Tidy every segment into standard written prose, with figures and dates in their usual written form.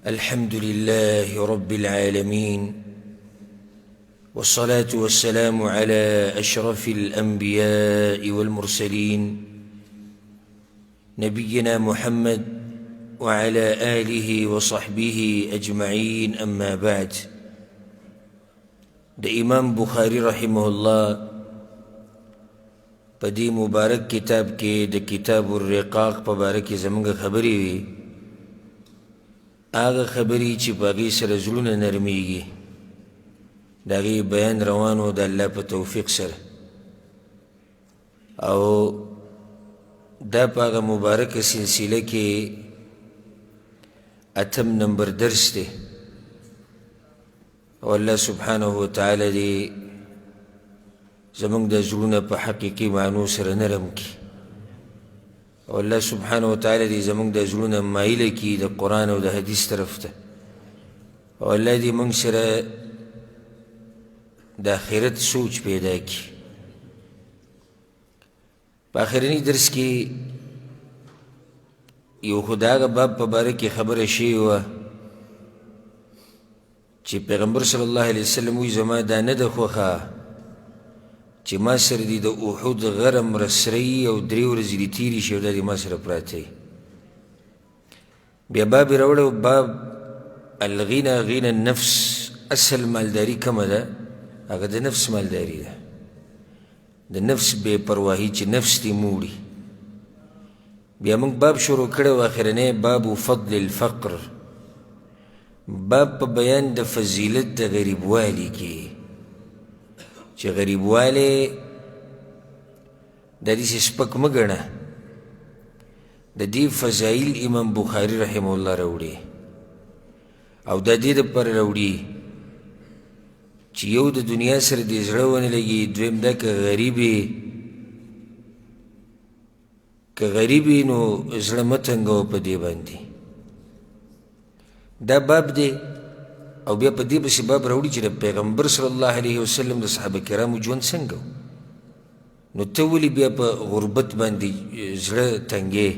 الحمد لله رب العالمين، والصلاة والسلام على أشرف الأنبياء والمرسلين نبينا محمد وعلى آله وصحبه أجمعين. أما بعد، دا امام بخاری رحمه الله پدی مبارک کتاب کے دا کتاب الرقاق پبارک زمانگ خبری وی، آغا خبری چی باغی سر زلون نرمیگی داغی بیان روانو دا اللہ پا توفیق سر، او دا پاغا مبارک سلسلہ کے اتم نمبر درس دے، واللہ سبحانہ وتعالی دی زمانگ دا زلون پا حقیقی معنو سر نرم کی، واللہ سبحانہ وتعالی دی زمانگ دا زلون مائل کی دا قرآن و دا حدیث طرف تا، واللہ دی منگ سر دا خیرت سوچ پیدا کی. پا آخرینی درس کی یو خدا کا باب پا بارکی خبر شیئے چی پیغمبر صلی اللہ علیہ وسلم وی زمان دا ند خوخا چی ما سر دی دا احد غرم رسری او دریو رزی تیری شو دا دی ما سر پراتی. بیا باب روڑا باب الغینا غینا النفس، اصل مالداری کم دا اگر دا نفس مالداری دا، دا نفس بے پرواہی چی نفس دی موڑی. بیا منگ باب شروع کرده و آخرنے باب فضل الفقر، باب پا بیان دا فضیلت دا غریب والی کی چی غریب والی دا دیس سپک مگرنا. دا دی فضائل امام بخاری رحمه اللہ روڑی، او دا دی دا پر روڑی چی یو دا دنیا سر دی زڑوانی لگی، دویم دا که غریبی نو زڑمتنگو پا دی باندی. دا باب دی او بیا پا دی بسی باب روڑی چی دا پیغمبر صلی اللہ علیہ وسلم دا صحابہ کرامو جوان سنگو، نو تولی بیا پا غربت باندی زڑتنگے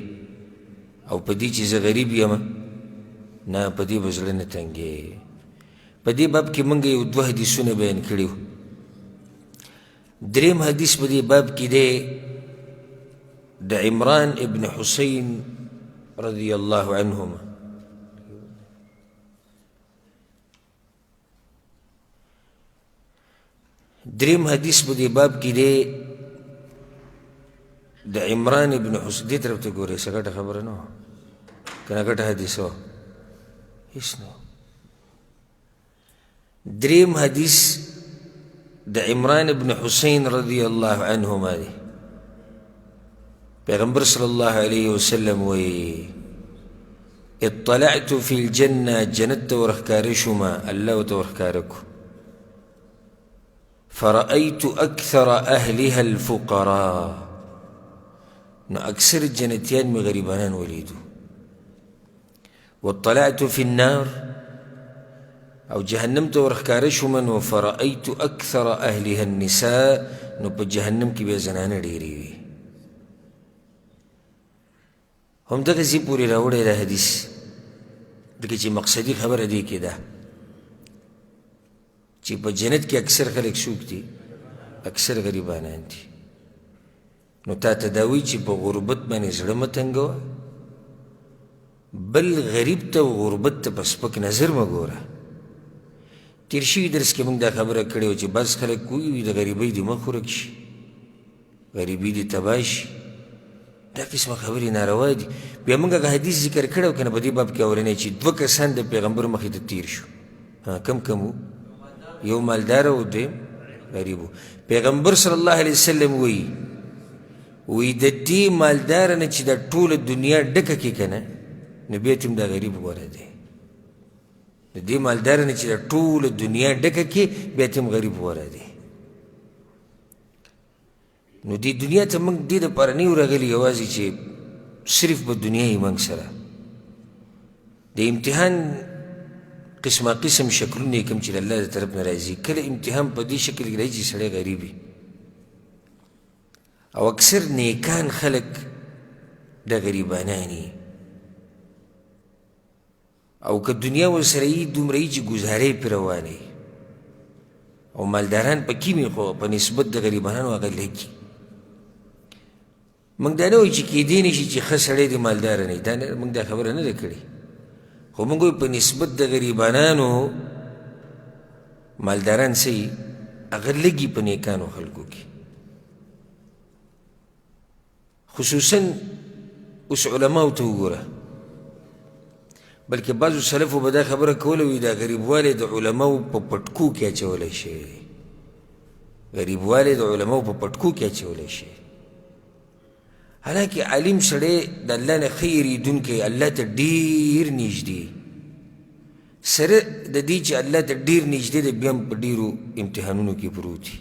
او پا دی چیز غریبی اما نا پا دی بزڑنتنگے. پا دی باب کی منگا یو دو حدیثون بیان کریو. دریم حدیث پا دی باب کی دے دا عمران ابن حسین رضی اللہ عنہما. دریم حدیث پا دی باب کی دے دا عمران ابن حسین، دی طرف تا گو رہے سکتا خبر نو کنا کتا حدیث ہو اس نو. دریم حدیث دا عمران ابن حسین رضی اللہ عنہما دی. پیغمبر صلی اللہ علیہ وسلم وی اطلعت فی الجنہ، جنت ورخکارشما اللہ تورخکارکو، فرأيت أكثر أهلها الفقراء، نو أكثر الجنتيان من غريبانان وليدو. واطلعت في النار أو جهنم تورخكارش من، فرأيت أكثر أهلها النساء، نو بجهنم كي بيزنان ديري. هم دا غزي پوری راوڑے دا حدیث دکی چی مقصدی خبر دی که دا چی پا جنت کی اکثر خلق سوک دی، اکثر غریبانان دی. نو تا تداوی چی پا غربت بانی زرمتنگو، بل غریب تا و غربت تا پسپک نظر مگورا. تیرشوی درس که منگ دا خبر کردیو چی باز خلق کوئی دا غریبی دی مخورکشی، غریبی دی تباشی، دا قسم خبری ناروا دی. بیا منگا که حدیث ذکر کردو کنه با دی باب که اورنه چی دو کسان دا پیغمبر مخی تا تیر شو. کم کمو یو مالدار و دویم غریبو. پیغمبر صلی اللہ علیہ وسلم وی دا دی مالدارن چی دا طول دنیا ڈکا کی کنا، نو بیتیم دا غریب ورده. دا دی مالدارن چی دا طول دنیا ڈکا کی بیتیم غریب ورده. نو دی دنیا تا منگ دی دا پارنیو رغلی یوازی چی صرف با دنیای منگ سرا. دی امتحان قسم قسم شکلون نیکم چی اللہ دا طرف نرائزی، کل امتحان پا دی شکل گرائی چی سڑے غریبی. او اکثر نیکان خلق دا غریبانانی، او که دنیا ورسره یي دومره یي چې ګزارې پرې روانه وي او مالداران پکې وي خو په نسبت د غریبانو هغه لږ موږ دا نه وایو چې کیدی نه شي چې ښه سړی د مالداره نه وي موږ دا خبره نه ده کړې خو موږ وایو په نسبت د غریبانانو مالداران څه وي هغه لږ په نیکانو خلکو کې خصوصا اوس علماو ته وګوره بلکې بعضو سلفو به دا خبره کوله وي دا غریبوالی د علماو په پټکو کې اچولی شوی غریبوالی د علماو په پټکو کې اچولی شوی حالانکه عالم سړی د الله نه ښه یېرېدونکی الله ته ډېر نږدې سره د دې چې الله ته ډېر نږدې دی بیا هم په ډېرو امتحانونو کې پروت وي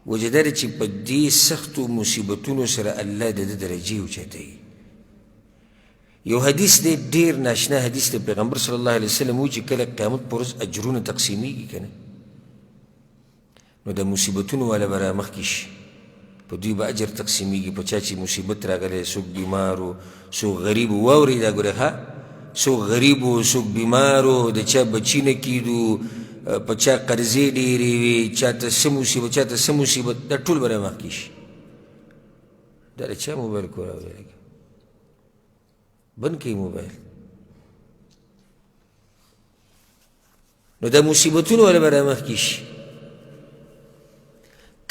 وجه دا ده چې په دې سختو مصیبتونو سره الله د ده درجې اوچتوي یو حدیث دی ډېر ناشنا حدیث دی پیغمبر صلی الله علیه وسلم وایي چې کله قیامت په ورځ اجرونه تقسیمیږي که نه نو د مصیبتونو والا به رامخکې شي په دوی به اجر تقسیمیږي په چا چې مصیبت راغلی څوک بیمار و څوک غریب و واورئ دا ګورئ ښه څوک غریب و څوک بیمار و د چا بچي نه کېدو په چا قرضې ډېرې وي چاته څه مصیبت چاته څه مصیبت دا ټول به رامخکې شي دا د چا موبایل کو راوړی بند کړئ موبایل نو دا مصیبتونه والا به رامخکې شي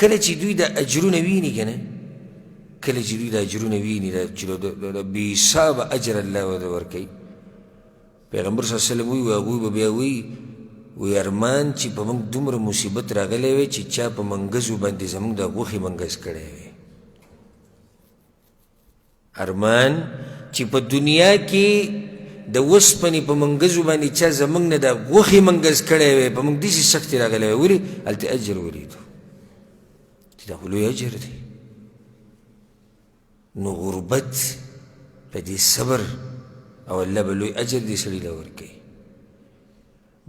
کله چې دوی دا اجرونه ویني که نه کله چې دوی دا اجرونه ویني چې د بېحسابه اجر الله ورته ورکوي پیغمبر صلی الله علیه وسلم وایي هغوی به بیا وی ارمان چې په موږ دومره مصیبت راغلی وی چې چا په منګزو باندې زموږ د غوښې منګز کړی وی ارمان چې په دنیا کې د اوسپنې په منګزو باندې چا زموږ نه د غوښې منګز کړی وی په موږ داسې سختې راغلی وی ولې هلته اجر ولیدو چې دا خو لوی اجر دی نو غربت په دې صبر او الله به لوی اجر دې سړي له ورکوي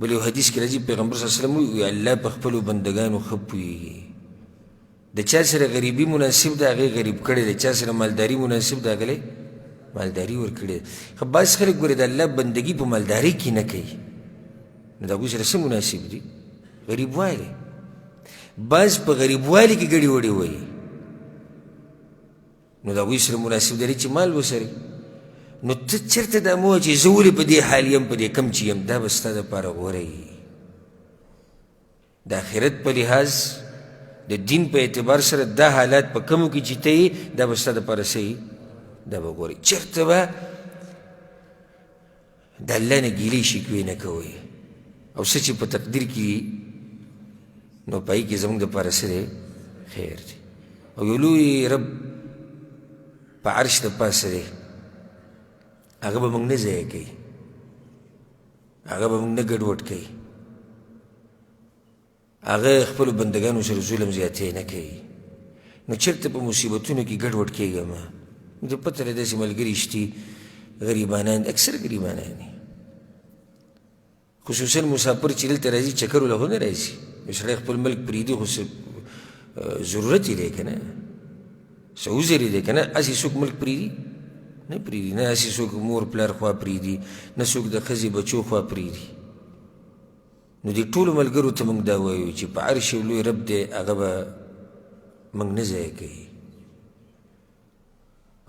بل یو حدیث کې راځي پیغمبر صلی الله علیه وسلم وایي الله په خپلو بندګانو ښه پوهېږي د چا سره غریبي مناسب ده هغې غریب کړی دی چا سره مالداري مناسب ده هغلی مالداري ورکړې ده خو بعض خلک ګورې د الله بندګي په مالدارۍ کې نه کوي نو د هغوی سره څه مناسب دي غریبوالی بعض په غریبوالي کې ګډې وډې وایي نو د هغوی سره مناسب دی چې مال وسري نو ته چېرته دا مه وایه چې زه ولې په دې حال یم په دې کم چې یم دا به ستا دپاره غوره وي د آخرت په لحاظ د دین په اعتبار سره دا حالات په کمو کې چې ته یې دا به ستا دپاره څه وي دا به غوره چېرته به د الله نه ګیلې شکوې نه کوئ او څه چې په تقدیر کې نو په هغې کې زموږ دپاره څه دی خیر دی او یو لوی رب په عرش د پاسه دی هغه به موږ نه ضایع کوي هغه به موږ نه ګډوډ کوي هغه خپلو بندګانو سره ظلم زیاتی نه کوي نو چېرته په مصیبتونو کې ګډوډ کېږه ما د پته لري داسې ملګري شتي غریبانان اکثر غریبانان دي خصوصا مسافر چې دلته راځي چکر وله خو نه راځي یو سړی خپل ملک پرېږدي خو ضرورت یې دی که نه څه عذر یې دی که نه هسې څوک ملک پرېږدي نه پرېږدي نه هسې څوک مور پلار خوا پرېږدي نه څوک د ښځې بچو خوا پرېږدي نو دې ټولو ملګرو ته موږ دا وایو چې په عرش یو لوی رب دی هغه به موږ نه ضایع کوي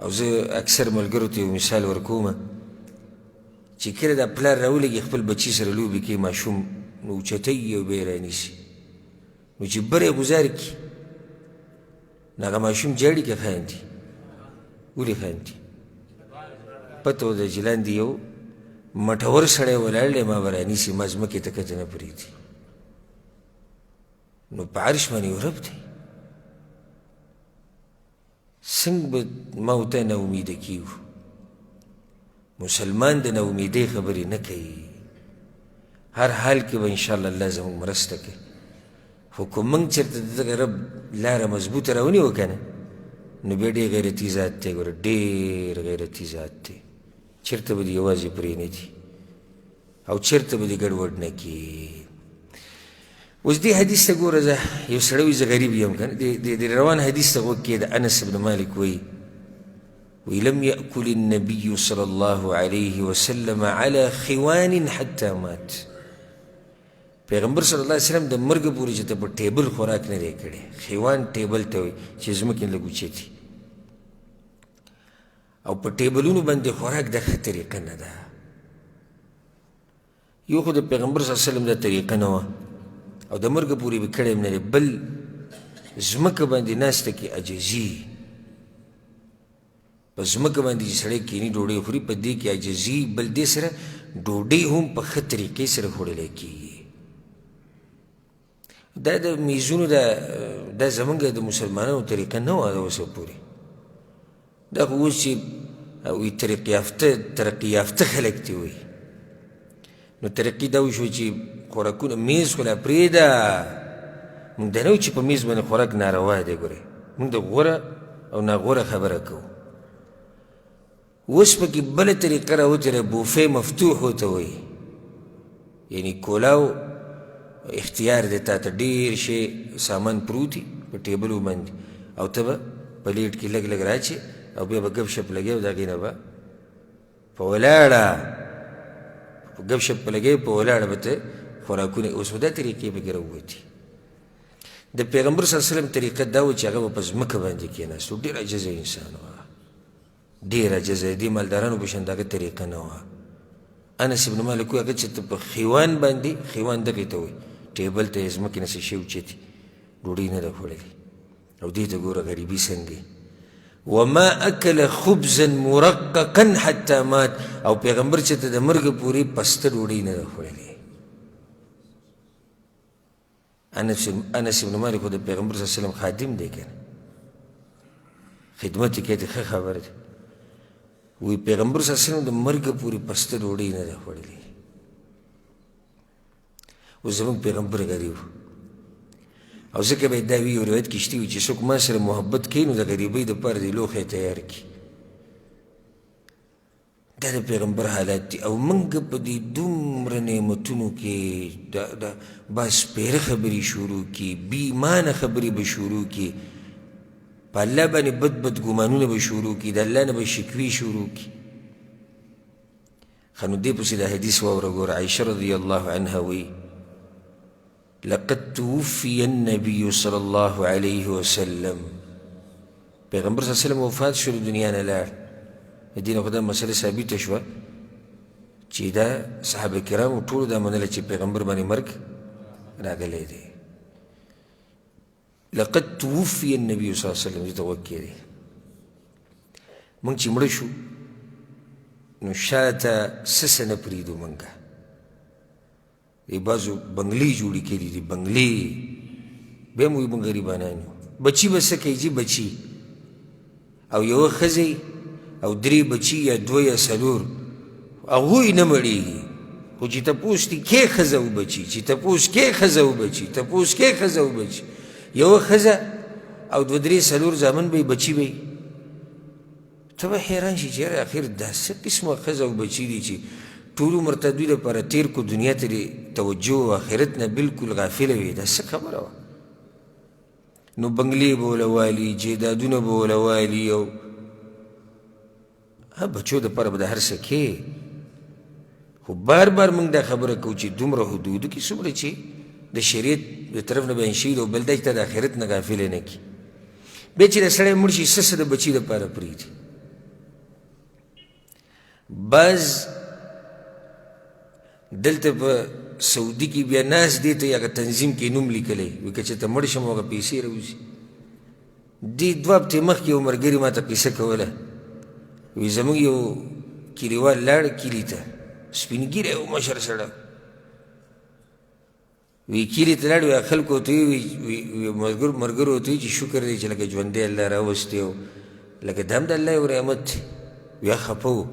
او زه اکثر ملګرو ته یو مثال ورکومه چې کله دا پلار راولګي خپل بچي سره لوبې کوي ماشوم نو اوچتوي او بیا یې رانیسي نو چې بر یې ګزار کړي نو هغه ماشوم جاړي که خاندي ولې خاندي پته وده چې لاندې یو مټور سړی ولاړ دی ما به رانیسي ما ځمکې ته کته نه پرېږدي نو په عرش باندې یو رب دی څنګه به ما ورته نا امیده کیږو مسلمان د نا امیدۍ خبرې نه کوي هر حال کې به انشاءالله الله زموږ مرسته کوي خو که موږ چېرته د دغه رب لاره مضبوطه راونیوه که نه نو بیا ډېر غیرتي ذات دی ګوره ډېر غیرتي ذات دی چېرته به دې یوازې پرېنهدي او چېرته به دې ګډوډ نه کړي اوس دې حدیث ته ګوره زه یو سړی وي زه غریب یم که نه د روان حدیث ته غوږ کښېږده انس بن مالک وایي ولم يأكل النبي صلى الله عليه وسلم على خوان حتى مات. پیغمبر صلی الله علیه وسلم د مرګ پورې چې ته په ټیبل خوراک نه دی کړی. خوان ټیبل ته وایي چې ځمکې لږ اوچتي او په ټیبلونو باندې خوراک دغه طریقه نه ده. یو خو د پیغمبر صلی الله علیه وسلم دا طریقه نه وه او د مرګ پورې به کړی هم نه دی، بل ځمکه باندې ناسته کې عجزي، په ځمکه باندې چې سړی کیني ډوډۍ خوري په دې کې عجزي، بل دې سره ډوډۍ هم په ښه طریقې سره خوړلی کېږي. دا د میزونو دا زمونږ د مسلمانانو طریقه نه وه د اوسه پورې. دا خو اوس چې وایي ترقي یافته خلک دي وایي، نو ترقي دا وشوه چې خوراکونه میز خو لا پرېږده، موږ دا نه وایو چې په میز باندې خوراک ناروا دی. ګورئ موږ د غوره او ناغوره خبره کوو. اوس پکې بله طریقه راوتې بوفې مفتوح ورته وایي، یعنی کولاو اختیار دی، تا ته ډېر شی سامان پروت وي په ټیبلو باندې او ته به پلیټ کې لږ لږ راچې او بیا به ګپ شپ لګوې او د هغې نه به په ولاړه ګپ شپ به لګوې په ولاړه به ته خوراکونه. اوس به دا طریقې پکې راووتي. د پیغمبر صلی الله علیه وسلم طریقه دا و چې هغه به په ځمکه باندې کېناست. ډېر عجزه انسان و، ډېر عجزه. دې مالدارانو په شان دغه طریقه نه وه. انس ابن مالک وایي هغه چې ته په خوان باندې، خوان دغې ته وایي ټیبل ته یې ځمکې نه څه شی اوچتي، ډوډۍ نه ده خوړلې. او دې ته ګوره غریبي څنګه. وما اکل خبزا مرققا حتی مات. او پیغمبر چې ته د مرګ پورې پسته ډوډۍ نه ده خوړلې. انس ابن مالک خو د پیغمبر صلی الله علیه وسلم خادم دی که نه، خدمت یې کوي، د ښه خبره ده. وی پیغمبر صلی الله علیه وسلم د مرګ پورې پسته ډوډۍ نه ده خوړلې. اوس زموږ پیغمبر غریب او ځکه به یې دا وي، یو روایت کې شتي وي چې څوک ما سره محبت کوي نو د غریبۍ دپاره دې لوښی تیار کړي. دا د پیغمبر حالات دي. او موږ په دې دومره نعمتونو کې دا بس پیره خبرې شروع کړي، بې ایمانه خبرې به شروع کړي، په الله باندې بد بد ګمانونه به شروع کړي، د الله نه به شکوې شروع کړي. ښه نو دې پسې دا حدیث واوره. ګوره عایشه رضی الله عنها وایي لقد توفي النبي صلى الله عليه وسلم. پیغمبر صلی الله علیه وسلم وفات شو، د دنیا نه لاړ. د دې نه خو دا مسله ثابته شوه چې دا صحابه کرامو ټولو دا منله چې پیغمبر باندې مرګ راغلی دی. لقد توفي النبي صلی الله علیه وسلم دې ته غوږ کېدی. موږ چې مړه شو نو شاته څه څه نه پرېږدو. موږ بعضو بنګلې جوړې کړي دي، بنګلې. بیا هم وایي موږ غریبانان یو. بچي به څه کوي جي بچي، او یوه ښځې او درې بچي یا دوه یا څلور، هغوی نه مړېږي. خو چې تپوس دي کې ښځه او بچي، چې تپوس کې ښځه او بچي، تپوس کې ښځه او بچي، یوه ښځه او دوه درې څلور زامن به یې بچي به یې. ته به حیران شي چې یاره اخر دا څه قسمه ښځه او بچي دي چې ټول عمر ته دوی دپاره تېر کو، دنیا ته دې توجه او آخرت نه بلکل غافله وي. دا څه خبره وه؟ نو بنګلې به وله والي، جایدادونه به وله والي، او بچو دپاره به د هر څه کې. خو بار بار موږ دا خبره کوو چې دومره حدودو کې څومره چې د شریعت د طرف نه بیان شوي دي، او بل دا چې ته د آخرت نه غافله نه کړي. بیا چې د سړی مړ شي څه څه د بچي دپاره پرېږدي. بعض دلته په سعودي کې بیا ناست دی ته هغه تنظیم کې نوم لیکلی وي، که چې ته مړ شم هغه پیسې راوځي. دې دوه هفتې مخکې یو ملګري ما ته قصه کوله. وی زموږ یو کلیوال لاړ کلي ته، سپین ږیری و مشر سړی. وی کلي ته لاړ، وی خلکو ورته وی ملګرو ورته وی چې شکر دی چې لکه ژوندی الله راوستی او لکه دا هم د الله یو رحمت دی. وی خفه و،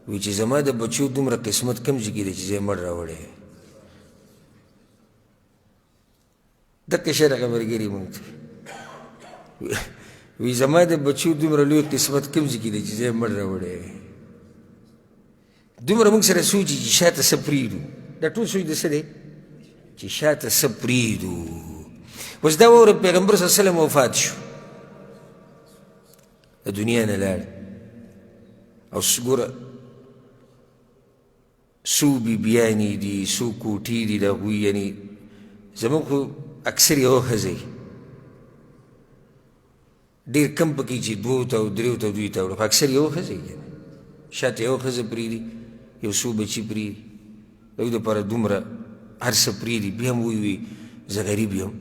وی چې زما د بچو دومره قسمت کم ځای کې دی چې زه یې مړ راوړی. دقه شی هغه ملګري مونږ ته وی زما د بچو دومره لوی قسمت کم ځای کې دی چې زه یې مړ راوړی. دومره موږ سره سوچي چې شاته څه پرېږدو. دا ټول سوچ د څه دی چې شاته څه پرېږدو. اوس دا واوره پیغمبر صلی الله علیه وسلم وفات شو، د دنیا نه لاړ. او ګوره څو بیبیانې دي څو کوټې دي د هغوی یعنې زموږ خو اکثر یوه ښځه وي ډېر کم پکې چې دوو ته او دریو ته دوی ته وړو خو اکثر یوه ښځه وي که نه شاته یوه ښځه پرېږدي یو څو بچي پرېږدي د هغوی دپاره دومره هر څه پرېږدي بیا هم وی زه غریب یم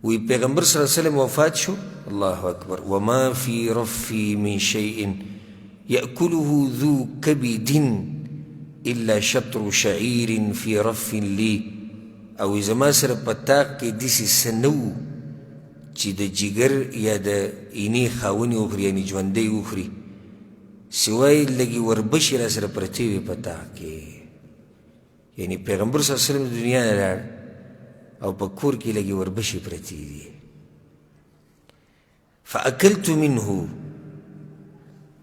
وی پیغمبر صلی الله علیه وسلم وفات شو الله اکبر وما فی رفی من شیء یأکله ذو کبد الا شطر شعیر فی رف لی او زما سره په طاق کې داسې څه نه و چې د جګر یا د اینې خاونې وخوري یعنې ژوندی وخوري سوای لږې وربشې را سره پرتې وې په طاق کې یعنی پیغمبر صلی الله علیه وسلم د دنیا نه لاړ او په کور کې لږې وربشې پرتې دي فاکلت منه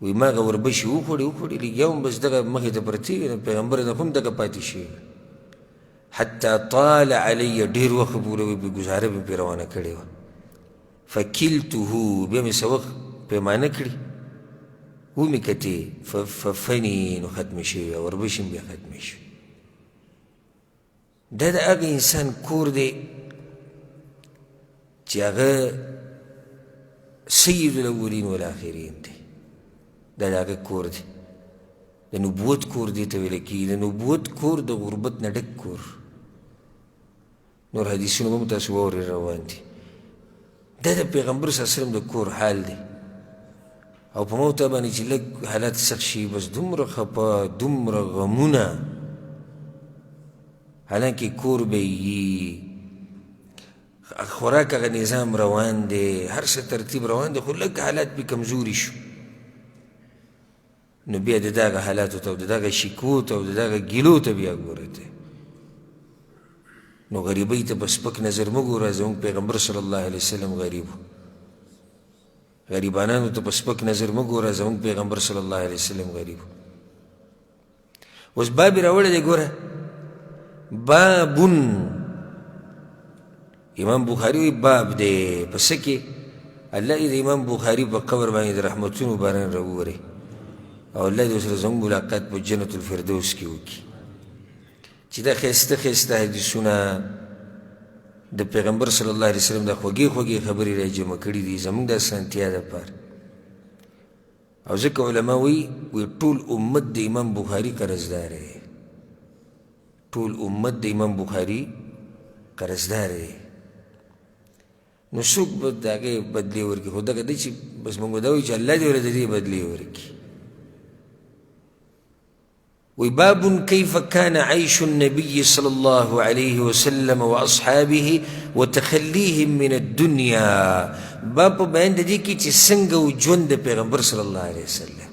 وی ما هغه وربشې وخوړې لږ هم بس دغه مخې ته پرتې وې نو پیغمبر نه خو هم دغه پاتې شوي حتی طال علی ډېر وخت پورې وی ګزاره مې پرې روانه کړې وه فکلته بیا مې څه وخت پیمانه کړي ومې کتې ففني نو ختمې شوې وربشې هم بیا ختمې شوې دا د هغه انسان کور دی چې هغه سید الاولین والآخرین دی دا د هغه کور دی د نبوت کور دی ته ویل کېږي د نبوت کور د غربت نه ډک کور نور حدیثونه به مو تاسو واورئ روان دي دا د پیغمبر صلی الله علیه وسلم د کور حال دی او په موته باندې چې لږ حالات سخت شي بس دومره خفه دومره غمونه حالانکه کور به یي خوراک هغه نظام روان دی هر څه ترتیب روان دی خو لږ حالات پې کمزوري شو نو بیا د دغه حالاتو ته او د دغه شکو ته او د دغه ګیلو ته بیا ګوره ته نو غریبۍ ته په سپک نظر مه ګوره زموږ پیغمبر صلی الله علیه وسلم غریب و غریبانانو ته په سپک نظر مه ګوره زموږ پیغمبر صلی الله علیه وسلم غریب و اوس باب یې راوړی دی ګوره بابن امام بخاري وی باب دی په څه کې الله دې د امام بخاري په قبر باندې د رحمتونو باران راووري او الله دې سره زموږ ملاقات په جنت الفردوس کې وکړي چې دا ښایسته ښایسته حدیثونه د پیغمبر صلی الله علیه وسلم د خوږې خوږې خبرې را جمع کړي دي زموږ د اسانتیا دپاره او ځکه علما وی ټول امت د امام بخاري قرضدار دی ټول امت د امام بخاري قرضدار دی نو څوک به د هغې بدلې ورکړي خو دغه دی چې بس موږ به دا وایو چې الله دې ورته د دې بدلې ورکړي وباب كيف كان عيش النبي صلى الله عليه وسلم وأصحابه وتخليهم من الدنيا باب بیان د دې کې چې څنګه و ژوند د پیغمبر صلی الله علیه وسلم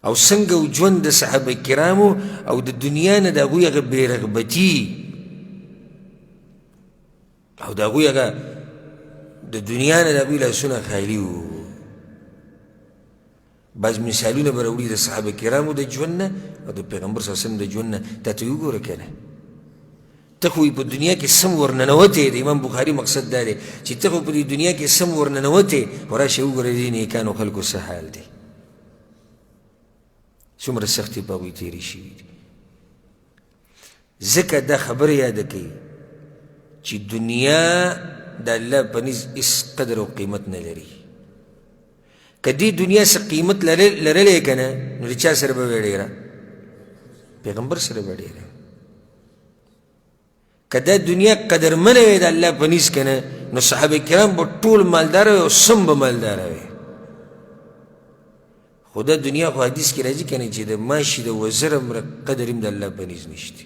او څنګه و ژوند د صحابه کرامو او د دنیا نه د هغوی هغه بې رغبتي او د هغوی هغه د دنیا نه د هغوی لاسونه خالي وو بعض مثالونه به راوړي د صحابه کرامو د ژوند نه او د پیغمبر صلی الله علیه وسلم د ژوند نه تا ته وګوره که نه ته خو په دنیا کې سم ورننوتې د امام بخاري مقصد دا دی چې ته خو په دې دنیا کې سم ورننوتې خو راشئ وګوره دې نیکانو خلکو څه حال دی څومره سختې په هغوی تېرې شوي دي ځکه دا خبره یاده کوي چې دنیا د الله په نزد هېڅ قدر او قیمت نه لري که دې دنیا څه قیمت لرلی که نه نو د چا سره به وې ډېره پیغمبر سره به ډېره که دا دنیا قدرمنه وې د الله په نزد که نه نو صحابه کرام به ټول مالداره وې او سم به مالداره وې خو دا دنیا خو حدیث کې راځي که نه چې د ماشي د وزر قدر هم د الله په نزد نشته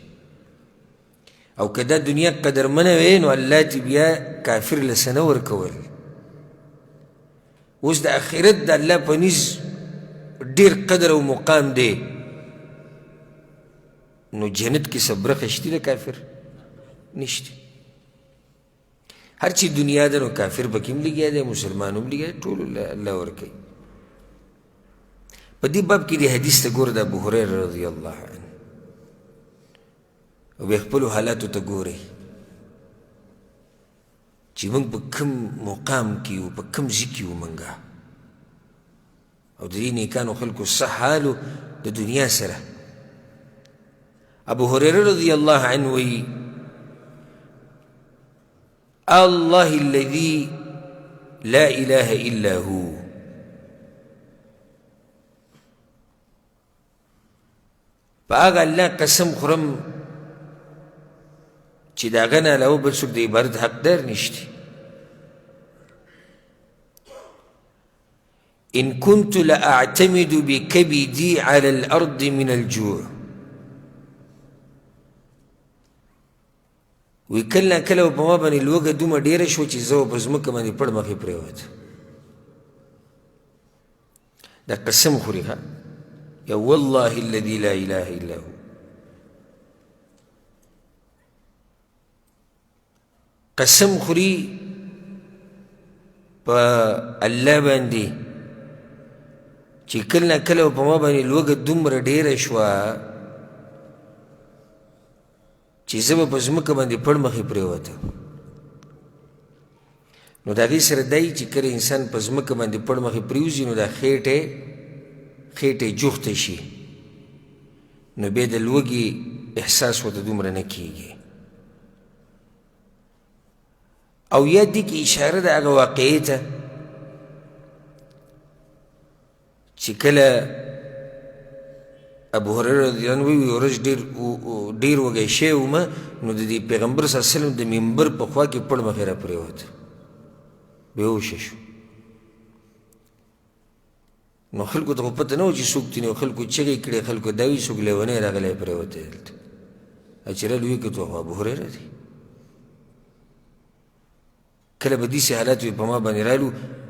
او که دا دنیا قدرمنه وې نو الله ته بیا کافر له څه نه ورکول اوس د آخرت د الله په نزد ډېر قدر او مقام دی نو جنت کې څه برخه شته د کافر نشته هر چې دنیا ده نو کافر پکې هم لګیا دی مسلمان هم لګیا دی ټول الله ورکوي په دې باب کې د حدیث ته ګوره د ابوهریره رضی الله عنه او بیا خپلو حالاتو ته ګورئ چې موږ په کوم مقام کې یو په کوم ځای کې یو موږ او د دې نیکانو خلکو څه حال د دنیا سره. ابو هريره رضی الله عنه وی الله الذي لا اله الا هو، پاک الله قسم خورم چې د هغه نه علاوه بل څوک د عبادت حقدار نشته. ان كنت لاعتمد بكبدي على الارض من الجوع، وی کله کله په ما باندې لوږه دومره ډېره شوه چې زه په ځمکه باندې پړ مخې پرېوت. دا قسم خوري ښه، یا والله الذي لا اله الا هو. قسم خوري په الله باندې چې کله کله په ما باندې لوږه دومره ډېره شوه چې زه به په ځمکه باندې پړ مخې پرېوتم. نو د هغې سره دی چې کله انسان په ځمکه باندې پړ مخې پرېوځي نو دا خېټې جوخته شي، نو بیا د لوږې احساس ورته دومره نه کېږي. او یا دې کې اشاره ده هغه واقعې ته چې کله ابو هريره رضی الله عنه وی ورځ ډېر وږی شوی وم، نو د دې پیغمبر صلی الله علیه وسلم د منبر په خوا کې پړ مخې راپرېوت، بېهوشه شو. نو خلکو ته خو پته نه وه چې څوک دي، نو خلکو چغې کړې، خلکو دا وایي څوک لیونی راغلی پرېوتی دلته. چې رالوی کتو خو ابو هريره دی. کله به داسې حالات وي په ما باندې رالو،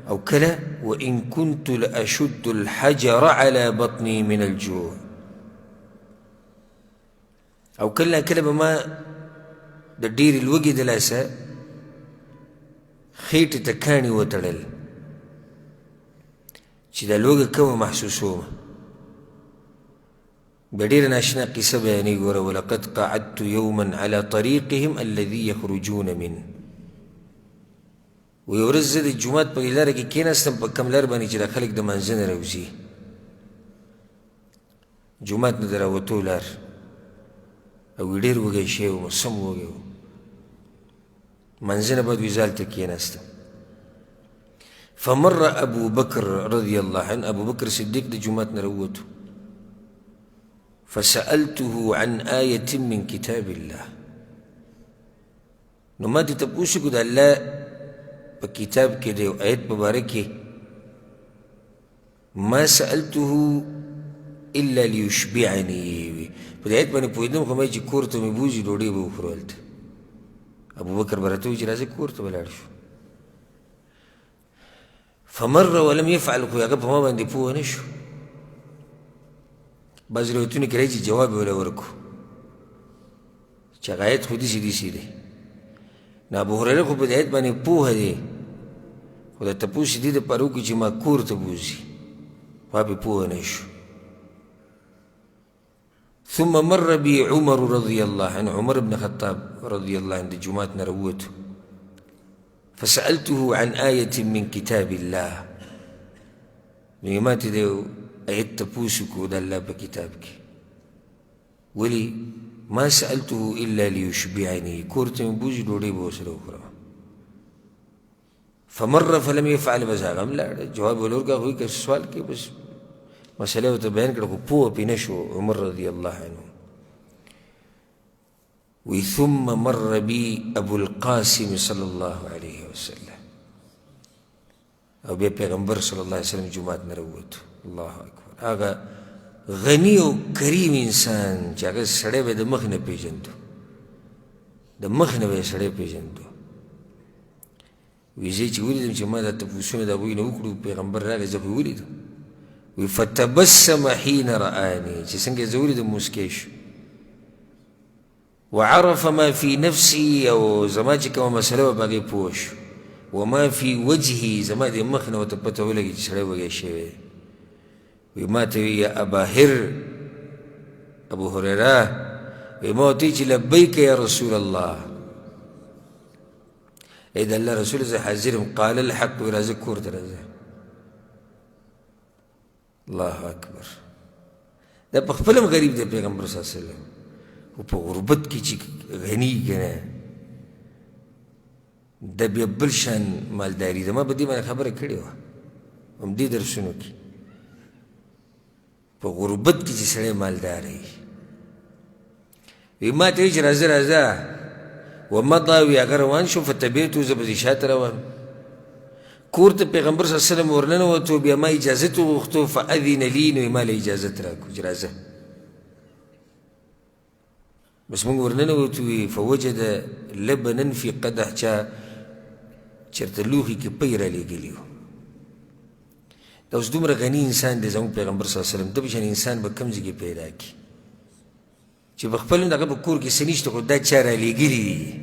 او کله وان كنت لاشد الحجر على بطني من الجوع، او کله کله به ما د ډېرې لوږې د لاسه خېټې ته کاڼي وتړل چې دا لوږه کومه محسوسومه. بیا ډېره ناشنا قصه بیانوي، ګوره ولقد قعدت یوما على طریقهم الذي یخرجون منه. وی ورځ زه د جومات په لاره کې کېناستم په کوم لار باندې چې دا خلک د منځه نه راوځي، جومات نه د راوتو لار، او ډېر وږی شوی وم، سم وږی وم، منځه نه بعد وی زه هلته کېناستم. فمر ابو بکر رضی الله عنه، ابو بکر صدیق د جومات نه راووتو. فسألته عن آية من كتاب الله، نو ما دې تپوس وکړو د الله په کتاب کې د یو آیت په باره کې. ما سألته الا لیشبعنی، په دې آیت باندې پوهېدم خو ما چې کور ته مې بوځي ډوډۍ به وخورو هلته. ابو بکر به راته وایي چې راځه کور ته ولاړ شو. فمر ولم يفعل، خو هغه په ما باندې پوه نه شو. بعض روایتونه کې راځي چې جواب یې وله ورکړو چې هغه آیت خو داسې دی. نو ابو هريره خو په دې آیت باندې پوهه دی، خو دا تپوس یې دې دپاره وکړي چې ما کور ته بوځي، خو هغه پې پوه نه شو. ثم مر بي عمر رضي الله عنه، عمر بن خطاب رضي الله عنه د جومات نه راووتو. فسألته عن آية من كتاب الله، نو یې ما ته د آیت تپوس وکړو د الله په کتاب کې. ولې ما سألته الا ليشبعني، کور ته مې بوځي ډوډۍ به ورسره وخورم. فمر فلم يفعل، بس هغه هم لاړه، جواب یې ورکړه، خو که سوال کې بس مسئله ورته بیان کړه، خو پوه پرې نه شو عمر رضی الله عنه. وی ثم مر بي ابو القاسم صلی الله علیه وسلم، او بیا پیغمبر صلی الله علیه وسلم جومات نه راووتو. الله اکبر. هغه غنی او کریم انسان چې هغه سړی به د مخ نه پېژندو، د مخ نه به یې سړی پېژندو. وی زه چې ولیدم چې ما دا تپوسونه د هغوی نه وکړو، پیغمبر راغی، زه خو یې ولیدم. وی فتبسم حین رآني، چې څنګه یې زه ولیدم موسکی شو. وعرف ما في نفسي، او زما چې کومه مسله وه په هغې پوه شو. وما في وجهي، زما د مخ نه ورته پته ولګي چې سړی وږی شوی دی. وی ما ته وی یا ابا هر، ابو هريره، وی ما ورته چې لبیک یا رسول الله، ای د الله رسول زه حاضر یم. قال الحق، وی راځه کور ته راځه. الله اکبر. دا په خپل هم غریب دی پیغمبر صلی الله علیه وسلم، خو په غربت کې چې غني کنه د بیا بل شان مالداري ده. ما په دې باندې خبره کړې وه همدې درسونو کې، په غربت کې چې سړی مالدار وي. وی ما ته وایي چې راځه راځه ومضى، وی هغه روان شو، فتبعتو، زه پسې شاته روان. کور ته پیغمبر صلی الله علیه وسلم ورننوتو، بیا ما اجازت وغوښتو، فاذن لي، نو ما له اجازت راکړو چې راځه. بس موږ ورننوتو، وی فوجد لبنا في قدح، چا چېرته لوښي کې پی رالیږلي وو. دا اوس دومره غني انسان دی زموږ پیغمبر صلی الله علیه وسلم، ده په شان انسان به کوم ځای کې پیدا کړي چې په خپل دغه په کور کې څه نشته، خو دا چا رالیږلي دي.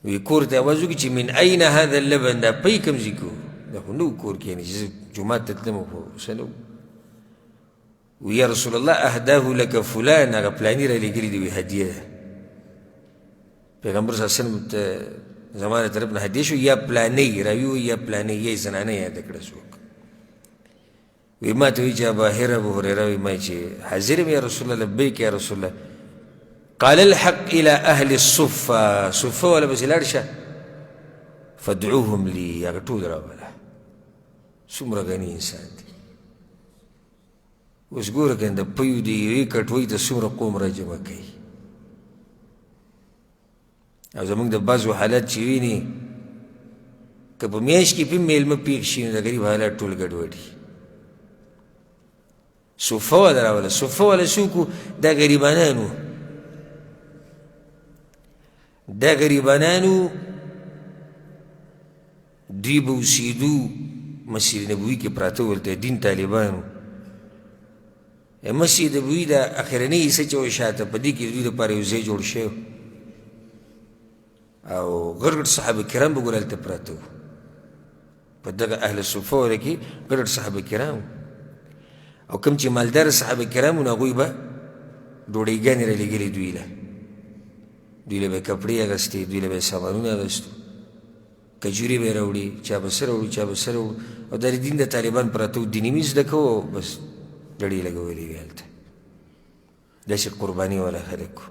وی کور ته آواز وکړي چې من این هذا اللبن، دا پی کوم ځای کې وو؟ دا خو نه و کور کې، یعنې چې زه جومات ته تلم خو څه نه و. وی یا رسول الله اهداه لك فلان، هغه پلاني رالیږلي دي، وی هدیه ده. پیغمبر صلی الله علیه وسلم ته زما له طرف نه هدیه شو، یا پلانۍ راوي وي یا پلانۍ، یا یې زنانه یاده کړه څوک. وی ما ته وایي چې ابا هريره وی ما چې حاضر یم یا رسول الله، لبیک یا رسول الله. قال الحق الى اهل الصفه، صفه ولا پسې لاړ شه، فادعوهم لي، هغه ټول راوبله. څومره غني انسان دی. اوس ګوره که د پیو د یوې کټوۍ ته څومره قوم را جمع کوي. او زمونږ د بعضو حالات چې ویني، که په میاشت کې پې میلمه پېښ شي نو د غریب حالات ټول ګډوډي. صفه والا راوله، صفه والا څوک وو؟ دا غریبانان وو. دا غریبانانو دوی به اوسېدو مسجد نبوي کې پراته ولته دین طالبانو. مسجد نبوي دا اخرنۍ حصه چې و شاته، په دې کې دوی دپاره یو ځای جوړ شوی او غټ غټ صحابه کرام به ګوره هلته پراته وو. په دغه اهل صفه والا کې غټ غټ صحابه کرام، او کوم چې مالدار صحابه کرام وو نو هغوی به ډوډۍ رالیږلې دوی له. دوی له به کپړې اخېستې، دوی له به یې سامانونه اخېستو، کجورې به یې راوړي، چا به څه راوړي چا به څه راوړو. او دا د دین د طالبان پراته وو، دیني مې زده کوو، بس ډډې لګولې وې هلته. داسې قرباني والا خلک وو.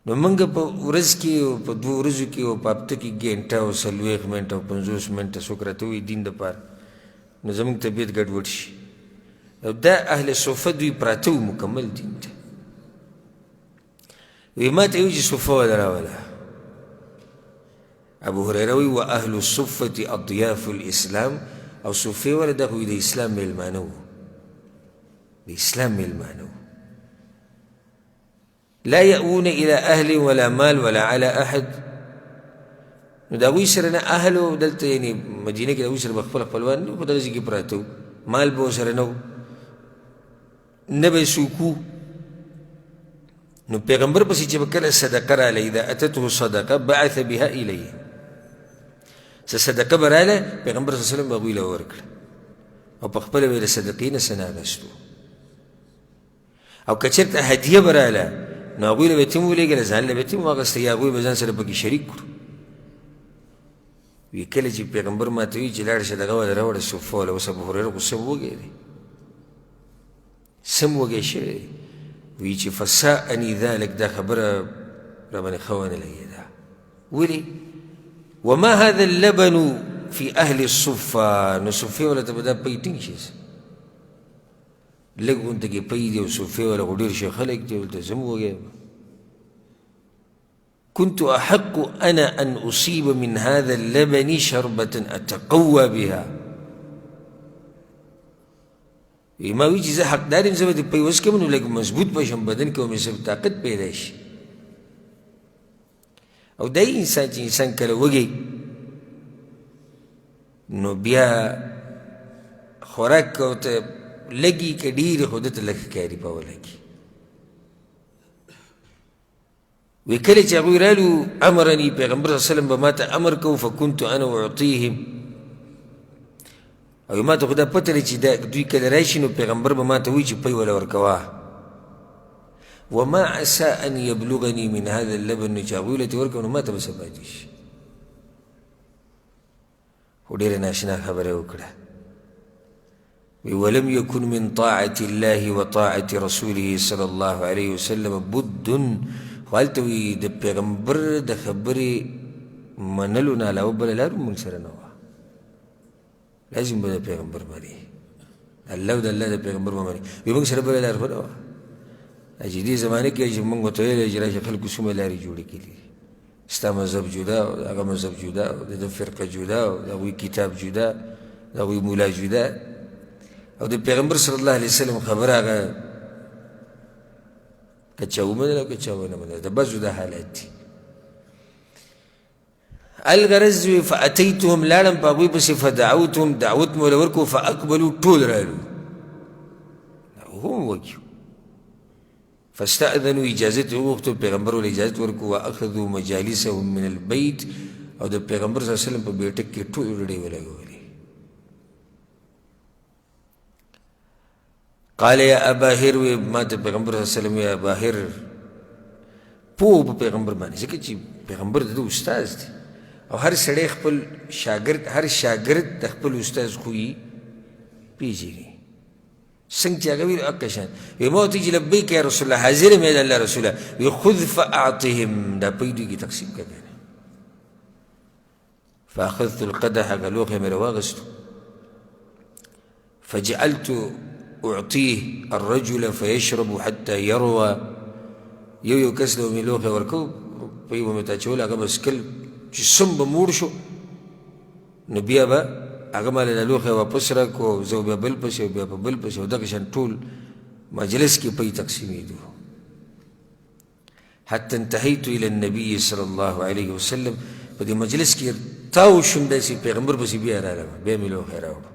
نو موږ په ورځ کې او په 2 ورځو کې او په هفته کې ګنټه او 40 منټه او 50 منټه څوک راته وایي دین دپاره، نو زموږ طبیعت ګډوډ شي. او دا اهل صفه دوی پراته وو مکمل دین ته. وی ما ته وایي چې صفه والا راوله. ابو هریره وایي و اهل الصفة اضیاف الاسلام، او صفې والا دا خو د اسلام میلمانه وو، د اسلام میلمانه وو. لا يأوون إلى أهل ولا مال ولا على أحد. نو د هغوی سره نه اهل و، دلته یعنې مدینه کې د هغوی سره به خپل خپلوان نه، خو دغه ځای کې پراته وو. مال به ورسره نه و، نه به یې څوک وو. نو پیغمبر پسې چې به کله صدقه راله، اذا اتته صدقه بعث بها الیه، څه صدقه به راله پیغمبر صلی الله علیه وسلم به هغوی له ورکړه، او په خپله به یې د صدقې نه څه نه اخېستو. او که چېرته هدیه به راله نو هغوی له به یې تم ولېږله، ځان له به یې تم واخېسته، یا هغوی به ځان سره پکې شریک کړو. وی کله چې پیغمبر ما ته وایي چې لاړ شه دغه والا راوړه صفه والا. اوس ابو هریره خو سم وږی دی، سم وږی شوی دی. وی چې فساءني ذلك، دا خبره راباندې ښه ونه لګېده. ولې؟ وما هذا اللبن في اهل الصفه، نو صفې والا ته به دا پی ټینګ شي، لږ غونته کې پی دی، او صفې والا خو ډېر ښه خلک دي، ولته زه م وږی یم. كنت أحق أنا أن أصيب من هذا اللبن شربة أتقوى بها. ما وی چې زه حقدار یم، زه به د پی وس کړم نو لږ مضبوط به شم، بدن کې به مې څه طاقت پیدا شي. او دی انسان چې انسان کله وږی نو بیا خوراک ورته لګي که ډېرې، خو ده ته لږ ښکاري په اوله کې. وی کله چې هغوی رالو امرني پیغمبر صلی الله علیه وسلم به ما ته امر کو، فکنت انا اعطیهم. او ما ته خو دا پته لري چې دوی کله راشي نو پیغمبر به ما ته وایي چې پی وله ورکوه. وما عسى ان يبلغني من هذا اللبن، نو چې هغوی له تې ورکوم نو ما ته به څه پاتې شي. خو ډېره ناشنا خبره وکړه. ولم يكن من طاعة الله وطاعة رسوله صلى الله عليه وسلم بد. خو هلته وي د پیغمبر د خبرې منلو نه علاوه بله لار موږ سره نه وه. لازم به د پیغمبر منې، الله او د الله د پیغمبر به منې. وي موږ سره بله لار به نه وه. چې دې زمانه کې چې موږ ورته ویلی چې راشي خلکو څومره لارې جوړې کړي، ستا مذهب جدا او د هغه مذهب جدا او د ده فرقه جدا او د هغوی کتاب جدا، د هغوی مولا جدا. او د پیغمبر صلی الله علیه وسلم خبره هغه که چا ومنله او که چا ونه منله، د بعضو دا حالات دي. الغرض وي فاتیتهم لاړم په هغوی پسې فدعوتهم دعوت مو له ورکړو فاقبلو ټول رالو هم وکړو. فاستأذنوا اجازت وغوښتو، پیغمبر ول اجازت ورکړو. واخذوا مجالسهم من البيت، او د پیغمبر صلی الله علیه وسلم په بیټک کې ټول ډوډۍ ولګولې. قال يا ابا هر، وی ما ته پیغمبر صلی الله علیه وسلم یا ابا هر پوه په پیغمبر باندې، ځکه چې پیغمبر د ده استاذ دی او هر سړی خپل شاګرد، هر شاګرد د خپل استاذ خوی پیژني. څنګه چې هغه ویل هغه شان وی ما ورته چې لبیک یا رسول الله، حاضر یم یا الله رسوله. وی خذ فاعطهم، دا په دوی کې تقسیم کړه. فاخذت القدح، هغه لوښی مې راواغېستو. فجعلت اعطيه الرجل فيشرب حتى يروى. یو کس له مې لوښی ورکو، په یې به مې ته اچول، هغه به څکل چې سم به موړ شو نو بیا به هغه ماله له لوښی واپس راکړو، زه بیا بل پسې او بیا په بل پسې، او دغه شان ټول مجلس کې پی تقسیمېدو. حتی انتهیت الى النبي صلی الله علیه وسلم. په دې مجلس کې تاو شوم، داسې پیغمبر پسې بیا راغلم، بیا مې لوښی راوړو.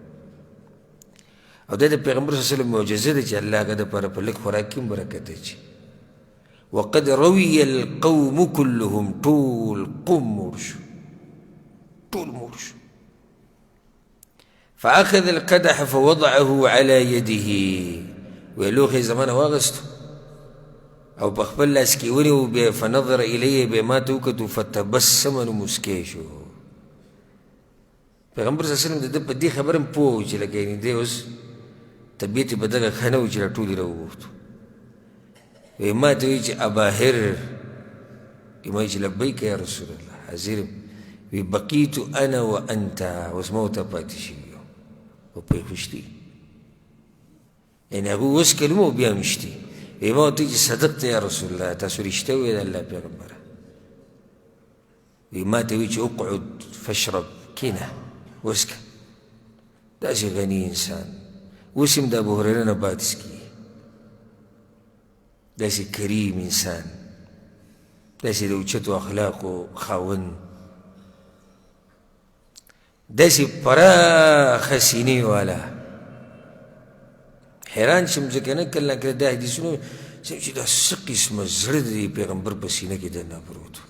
او دا د پیغمبر صلی الله علیه وسلم معجزه ده چې الله هغه دپاره په لږ خوراک کې هم برکت اچي. وقد روي القوم كلهم، ټول قوم موړ شو، ټول موړ شو. فاخذ القدح فوضعه على يده، وی لوښی زمانه واغستو او په خپل لاس کې ونیو. بیا فنظر الیه، بیا ما ته وکتو فتبسم، نو مسکی شو. پیغمبر صلی الله علیه وسلم د ده په دې خبره هم پوه و چې لکه یعنې دی اوس طبیعت یې په دغه ښه نه و چې راټول یې راوغوښتو. وی ما ته وی چې ابا هر، ما چې لبیک یا رسول الله، حاضر یم. وی بقیت انا وانت، اوس ما ورته پاتې شوي یو او پرې خوشتي، یعنې هغوی وڅکلو او بیا هم شتي. وی ما ورته چې صدقت یا رسول الله، تاسو رښتیا وویل الله پیغمبره. وی ما ته وی چې اقعد فاشرب، کینه وڅکه. داسې غني انسان اوس هم د ابوهریره نه باد څکي، داسې کریم انسان، داسې د اوچتو اخلاقو خاوند، داسې پراخه سینې والا. حیران شم ځکه نه کله نه کله دا حدیثونه چې دا څه قسمه زړه د پیغمبر په سینه کې دننه پروت و،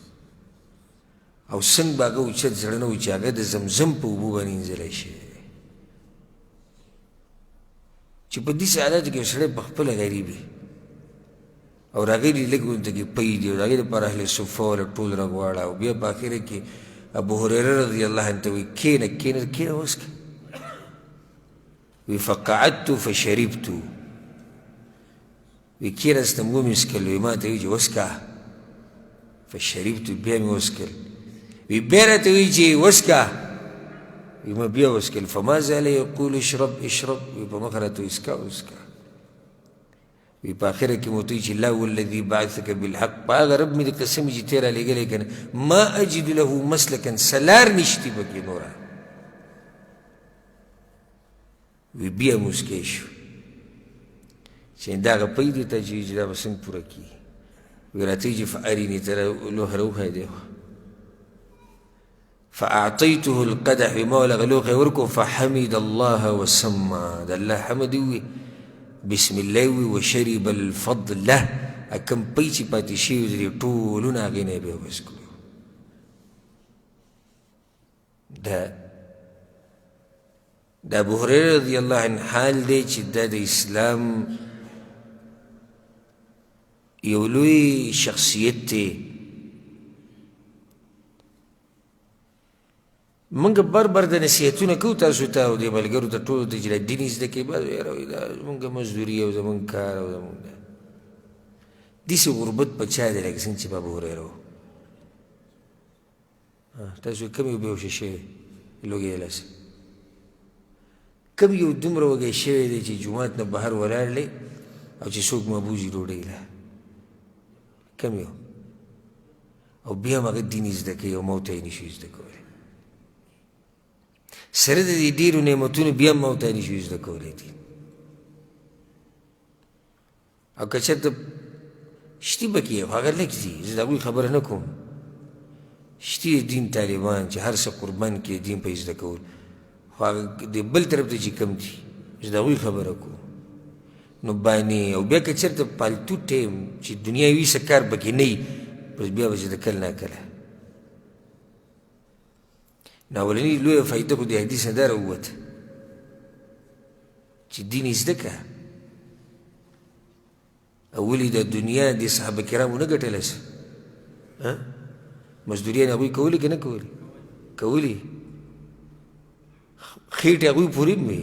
او څنګه به هغه اوچت زړه نه و چې هغه د زمزم په اوبو باندې انځلی شوی، چې په داسې حالاتو کې یو سړی په خپله غریب وي او راغلي لږ ورته کې پی دي او د هغې دپاره اهل صفه والا ټول راغواړه، او بیا په اخره کې ابو هریره رضی الله عنه ته وایي کښېنه کښېنه کښېنه وڅکه. وی فقعدت فشربت، وی کښېنستم ومې څکل. وی ما ته وایي چې وڅکه، فشربت، بیا مې وڅکل. وی بیا راته وایي چې وڅکه، وی ما بیا وڅکل. فما زال یقول اشرب اشرب، وی په مخه راته وایي څکه وڅکه. وی په آخره کې مو ته وایي چې لا والذي بعثك بالحق، په هغه رب مې د قسم چې تی رالېږلی که نه، ما اجد له مسلکا، سلار نشتي پکې نوره. وی بیا مسکی شو چې دا هغه پی دی ته چې دا به څنګه پوره کېږي. وی راته وایي چې فاریني ته لوښی راوښیه دی، فاعطیته القدح، وی ما ول هغه لوښی ورکړو. فحمد الله وسمى، د الله حمد وي، بسم الله وي، وشرب الفضله، کم پی چې پاتې شوي دي ټولونه هغې نه یې بیا وڅکلو. د ابو هریره رضی الله عنه حال دی چې دا د اسلام یو لوی شخصیت دی. موږ بر د نصیحتونه کوو تاسو ته او دې ملګرو ته ټولو ته چې دا دین زده کړئ بس یاره وایي دا زمونږ مزدوري او زمونږ کار او زمونږ دا داسې غربت په چا دی لکه څنګه چې په ابو هریره و تاسو کم یو بېهوشه شوی لوګی لاسه کم یو دومره وږی شوی دی چې جومات نه بهر ولاړ دی او چې څوک مبوځي ډوډۍ له کم یو او بیا هم هغه دین زده کوي او موت یې نشي زده کولی سره د دې ډېرو نعمتونو بیا هم موت یې نشي زده کولی دي او که چېرته شتي به کې خو هغه لږ دي زه د هغوی خبره نه کوم شتي دین طالبان چې هر څه قربان کړي دین په زده کول خو هغه د بل طرف ته چې کم دي زه د هغوی خبره کوم نو بانې او بیا که چېرته پالتو ټیم چې دنیاوي څه کار پکې نه وي بس بیا به چې د کله ناکله نو اولني لویه فایده خو د حدیث نه دا راووته چې دین یې زده کړه او ولې د دنیا د صحابه کرامو نه ګټلی څه مزدوریان هغوی کولی که نه کولی کولی خېټې هغوی پورې هم وي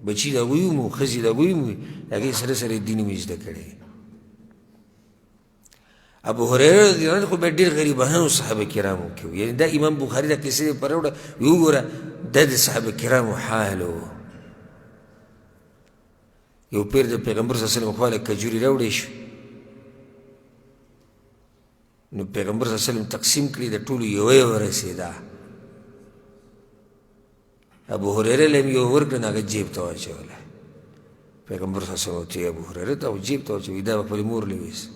بچي د هغوی هم وو ښځې د هغوی هم وي هغې سره سره دین هم یې زده کړی ابو هریره رضی الله عنه خو بیا ډېر غریبانو صحابه کرامو کې و یعنې دا امام بخاري دا قصه یې په راوړه وګوره دا د صحابه کرامو حال و یو پیر د پیغمبر صلی الله علیه وسلم خواله کجوري راوړی شو نو پیغمبر صلی الله علیه وسلم تقسیم کړي د ټولو یوه یوه رسېده ابو هریره له هم یو ورکړه نو هغه جیب ته واچوله پیغمبر صلی الله علیه وسلم ورته ابو هریره ته جیب ته واچوي دا به خپلې مور له ویسه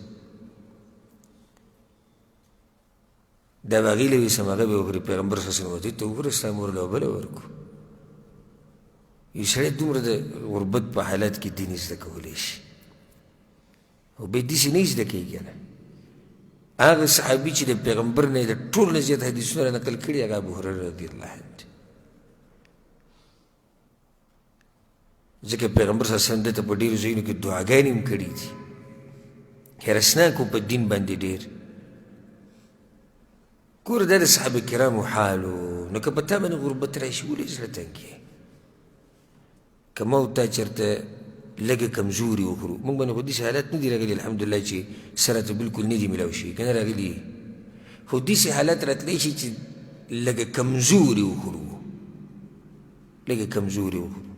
دا به هغې له ویسم هغه به وخوري پیغمبر صلی الله علیه وسلم ورته ته وګوره ستا مور له بله ورکړو یو سړی دومره د غربت په حالت کې دین زده کولی شي او بیا داسې نه زده کوي که نه هغه صحابي چې د پیغمبر نه یې د ټولو نه زیات حدیثونه را نقل کړي هغه ابو هریره رضی الله عنه ځکه پیغمبر صلی الله علیه وسلم دته په ډېرو ځایونو کې دعاګانې هم کړي دي هرسناک په دین باندې ډېر ګوره دا د صحابه کرامو حال و نو که په تا باندې غربت راشي ولې زړه تنګ یې که ما او تا چېرته لږه کمزوري وخورو موږ باندې خو داسې حالات نه دي راغلي الحمدلله چې سره ته بلکل نه دي میلاو شوي که نه راغلي خو داسې حالات راتلی شي چې لږه کمزوري وخورو لږه کمزوري وخورو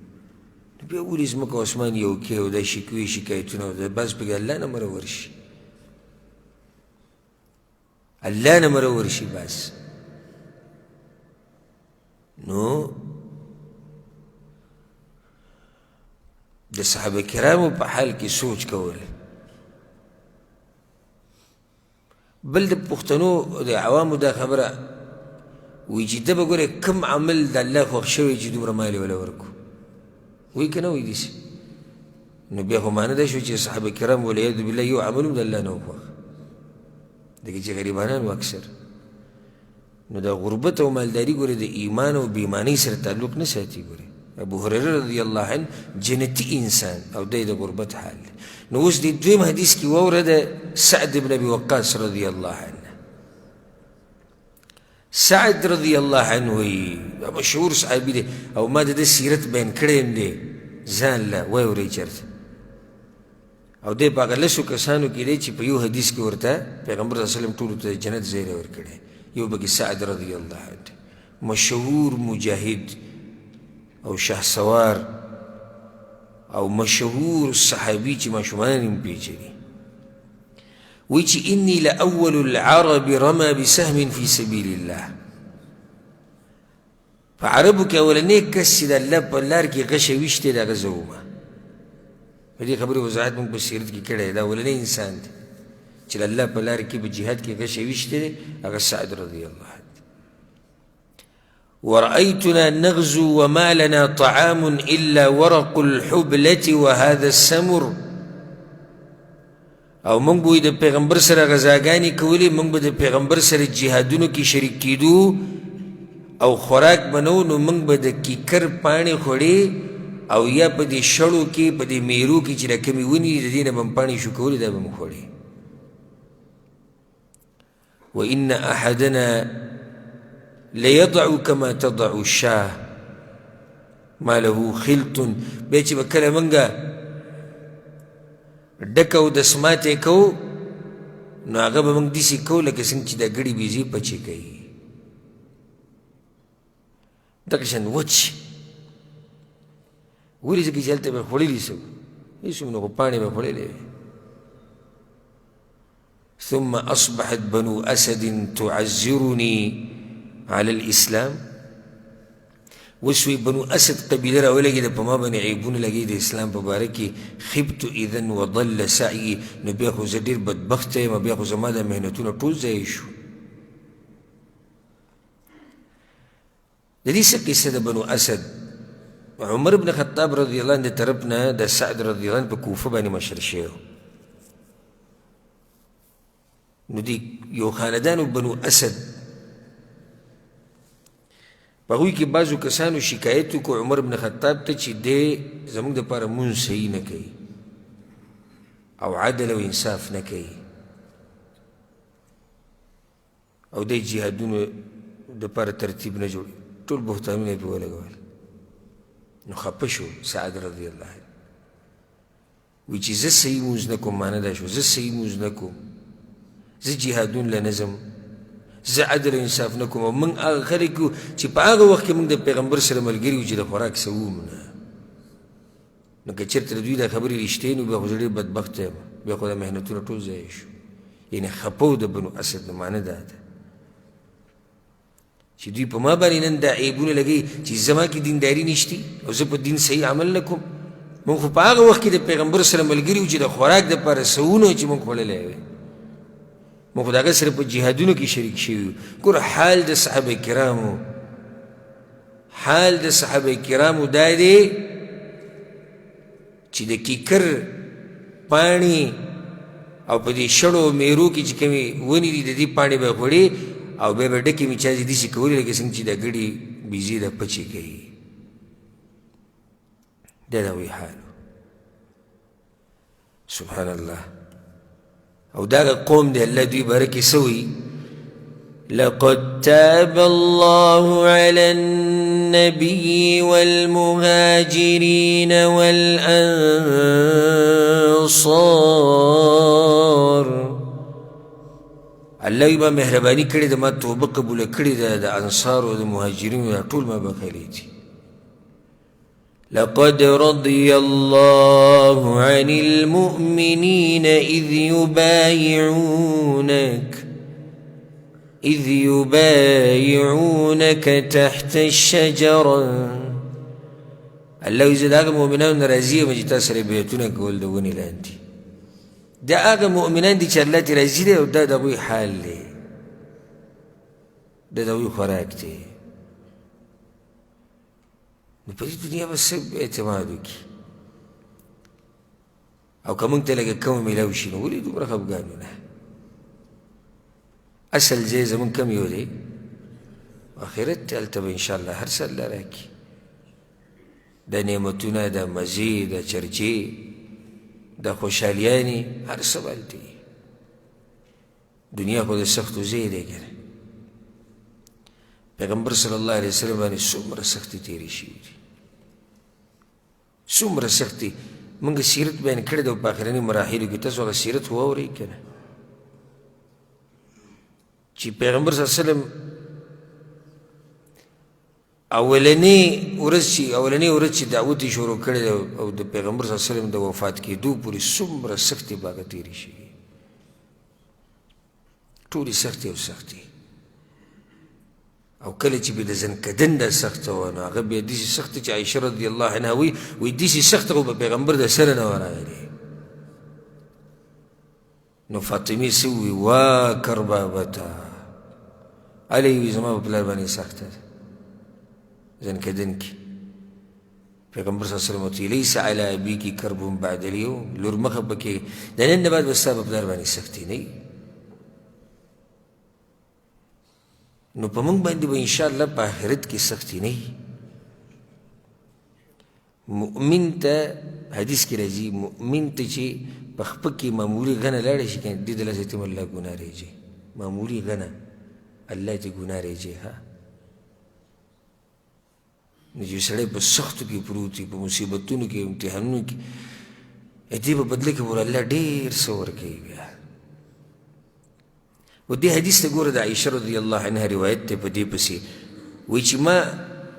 نو بیا ولې ځمکه او اسمان یو کې او دا شکوې شکایتونه بس پکې الله نه مرور شي الله نه مرور شي بس نو د صحابه کرامو په حال کې سوچ کول بل د پښتنو د عوامو دا خبره وایي چې ده به ګوره کوم عمل د الله خوښ شوی چې دومره مال یې وله ورکړو وایي که نه وایي داسې نو بیا خو معنه دا شو چې صحابه کرام والعیاذ بالله یو عمل هم د الله نه وخوښ دغه چې غریبانان و اکثر نو دا غربت او مالداري ګوره د ایمان او بېایمانۍ سره تعلق نه ساتي ګوره ابو هریره رضی الله عنه جنتي انسان او دی د غربت حال نو اوس د دویم حدیث کې واوره د سعد بن ابي وقاص رضی الله عنه سعد رضی الله عنه وایي مشهور صحابي دی او ما د ده سیرت بیان کړی یم دی ځان له واورئ چېرته او دی په هغه لسو کسانو کې دی چې په یو حدیث کې ورته پیغمبر صلی الله علیه وسلم ټولو ته د جنت ځای ورکړی یو پکې سعد رضی الله عنه مشهور مجاهد او شهسوار او مشهور صحابي چې ماشومان یې هم پیژني وایي چې اني لاول العرب رمى بسهم في سبيل الله په عربو کې اولنی کس چې د الله په لار کې غشه ویشتی د هغه زه ومه په دې خبرې وضاحت موږ په سیرت کې کړی دا اولنی انسان دی چې د الله په لار کې په جهاد کې غشه ویشتی دی هغه سعد رضی الله عنه ورأيتنا نغزو وما لنا طعام إلا ورق الحبلة وهذا السمر او موږ به د پیغمبر سره غذاګانې کولې موږ به د پیغمبر سره جهادونو کې شریک کېدو او خوراک بنو نو موږ به د کیکر پاڼې خوړې او یا په دې شړو کې په دې میرو کې چې د کمې ونې د دې نه به م پاڼې شو کولې دا به م خوړې وإن أحدنا لیضع کما تضع الشاه ما له خلط بیا چې به کله منګه ډکه او دسماتې کوو نو هغه به موږ داسې کوو لکه څنګه چې دا ګړي بیزې پچې کوي دغه شان وچ ولې ځکه چې هلته به خوړلي څه هېڅ نو خو پاڼې به خوړلې وې ثم أصبحت بنو أسد تعزرني على الإسلام وسوي بنو أسد قبيلة راولګېده په ما باندې عیبونه لګېږي د اسلام په باره کې خبت اذن وضل سعي نو بیا خو زه ډېر بدبخته یم بیا خو زما دا محنتونه ټول ضایع شو د دې څه قصه د بنو اسد عمر بن خطاب رضی الله عنه د طرف نه د سعد رضی الله عنه په کوفه باندې مشر شوی نو دی یو خاندانو بنو اسد په هغوی کې بعضو کسانو شکایت وکړو عمر بن خطاب ته چې دی زموږ دپاره مونځ صحیح نه کوي او عدل او انصاف نه کوي او دی جهادونو دپاره ترتیب نه جوړي ټول بهتانونه یې پرې ولګول نو خفه شو سعد رضی الله عنه وایي چې زه صحیح مونځ نه کوم معنه دا شو زه صحیح مونځ نه کوم زه جهادون له نظم زه عدل و انصاف نه کوم او موږ هغه خلک یو چې په هغه وخت کې موږ د پیغمبر سره ملګري وو چې د خوراک څه وم نه نو که چېرته د دوی دا خبرې رښتیا نو بیا خو زه ډېر بدبخته یم بیا خو دا محنتونه ټول ضایع شو یعنې خپه د بنو اسد نه معنه دا ده چې دوی په ما باندې نن دا عیبونه لګوي چې زما کې دینداري نشتي او زه په دین صحیح عمل نه کوم موږ خو په هغه وخت کې د پیغمبر سره ملګري وو چې د خوراک دپاره څه ونه چې موږ خوړلی وی موږ خو د هغه سره په جهادونو کې شریک شوي یو ګوره حال د صحابه کرامو حال د صحابه کرامو دا دی چې د کیکر پاڼې او په دې شړو میرو کې چې کومې ونې دي د دې پاڼې به خوړې او بیا به ډکې میچازې داسې کولې لکه څنګه چې دا ګډې بیزې دا پچې کوي دا د هغوی حال سبحان الله او داغه قوم دی الله دوی باره کې څه وایي لقد تاب الله على النبي والمهاجرين والأنصار الله به مهرباني کړې ده ما توبه قبوله کړې ده د انصارو د مهاجرینو دا ټول ما بخښلي دي لقد رضي الله عن المؤمنين إذ يبايعونك تحت الشجرة الله يزيد هغه مؤمنان راضي یم چې تاسو سره بیعتونه کول د ونې لاندې دا هغه مؤمنان دي چې الله ترې راضي دی او دا د هغوی حال دی دا د هغوی خوراک دی نو په دې دنیا به څه اعتماد وکړي او که موږ ته لږه کمه میلاو شي نو ولې دومره خفګان یو نه اصل ځای زموږ کم یو دی آخرت ته هلته به انشاءالله هر څه الله راکړي د نعمتونه د مزې د چرچې د خوشحالیانې هر څه به هلته وي دنیا خو د سختو ځای دی که نه پیغمبر صلی الله علیه وسلم باندې څومره سختي تېرې شوي دي څومره سختي موږ سیرت بیان کړی ده په آخرني مراحلو کې تاسو هغه سیرت خو واورئ که نه چې پیغمبر صلی الله علیه وسلم اولنی ورځ چې دعوت یې شروع کړی ده او د پیغمبر صلی الله علیه وسلم د وفات کېدو پورې څومره سختې به هغه تېرې شوي ټولې سختې او سختې او کله چې به د زنکدن دا سخته وه نو هغه بیا داسې سخته چې عایشه رضی الله عنها وایي داسې سخته خو به پیغمبر د سره نه وه راغلې نو فاطمې څه ووایي وا کربابته هلې وي زما په پلار باندې سخته ده زنکدن کې پیغمبر صلی الله علیه وسلم ورته لیس علی ابیکی کرب بعد اليوم لور مخه پکې د نن نه بعد به ستا په پلار باندې سختي نه وي نو په موږ باندې به انشاءالله په آخرت کې سختي نه وي مؤمن ته حدیث کې راځي مؤمن ته چې په خپه کې معمولي غنه لاړه شي که دې د لاسه ته الله ګناه ریجي معمولي غنه الله ته ګناه ریجي ها نو چې سړی په سختو کې پروت وي په مصیبتونو کې امتحانونو کې دې په بدله کې ور الله ډېر څه ورکوي بیا و دې حدیث ته ګوره د عایشه رضی الله عنها روایت دی په دې پسې وایي چې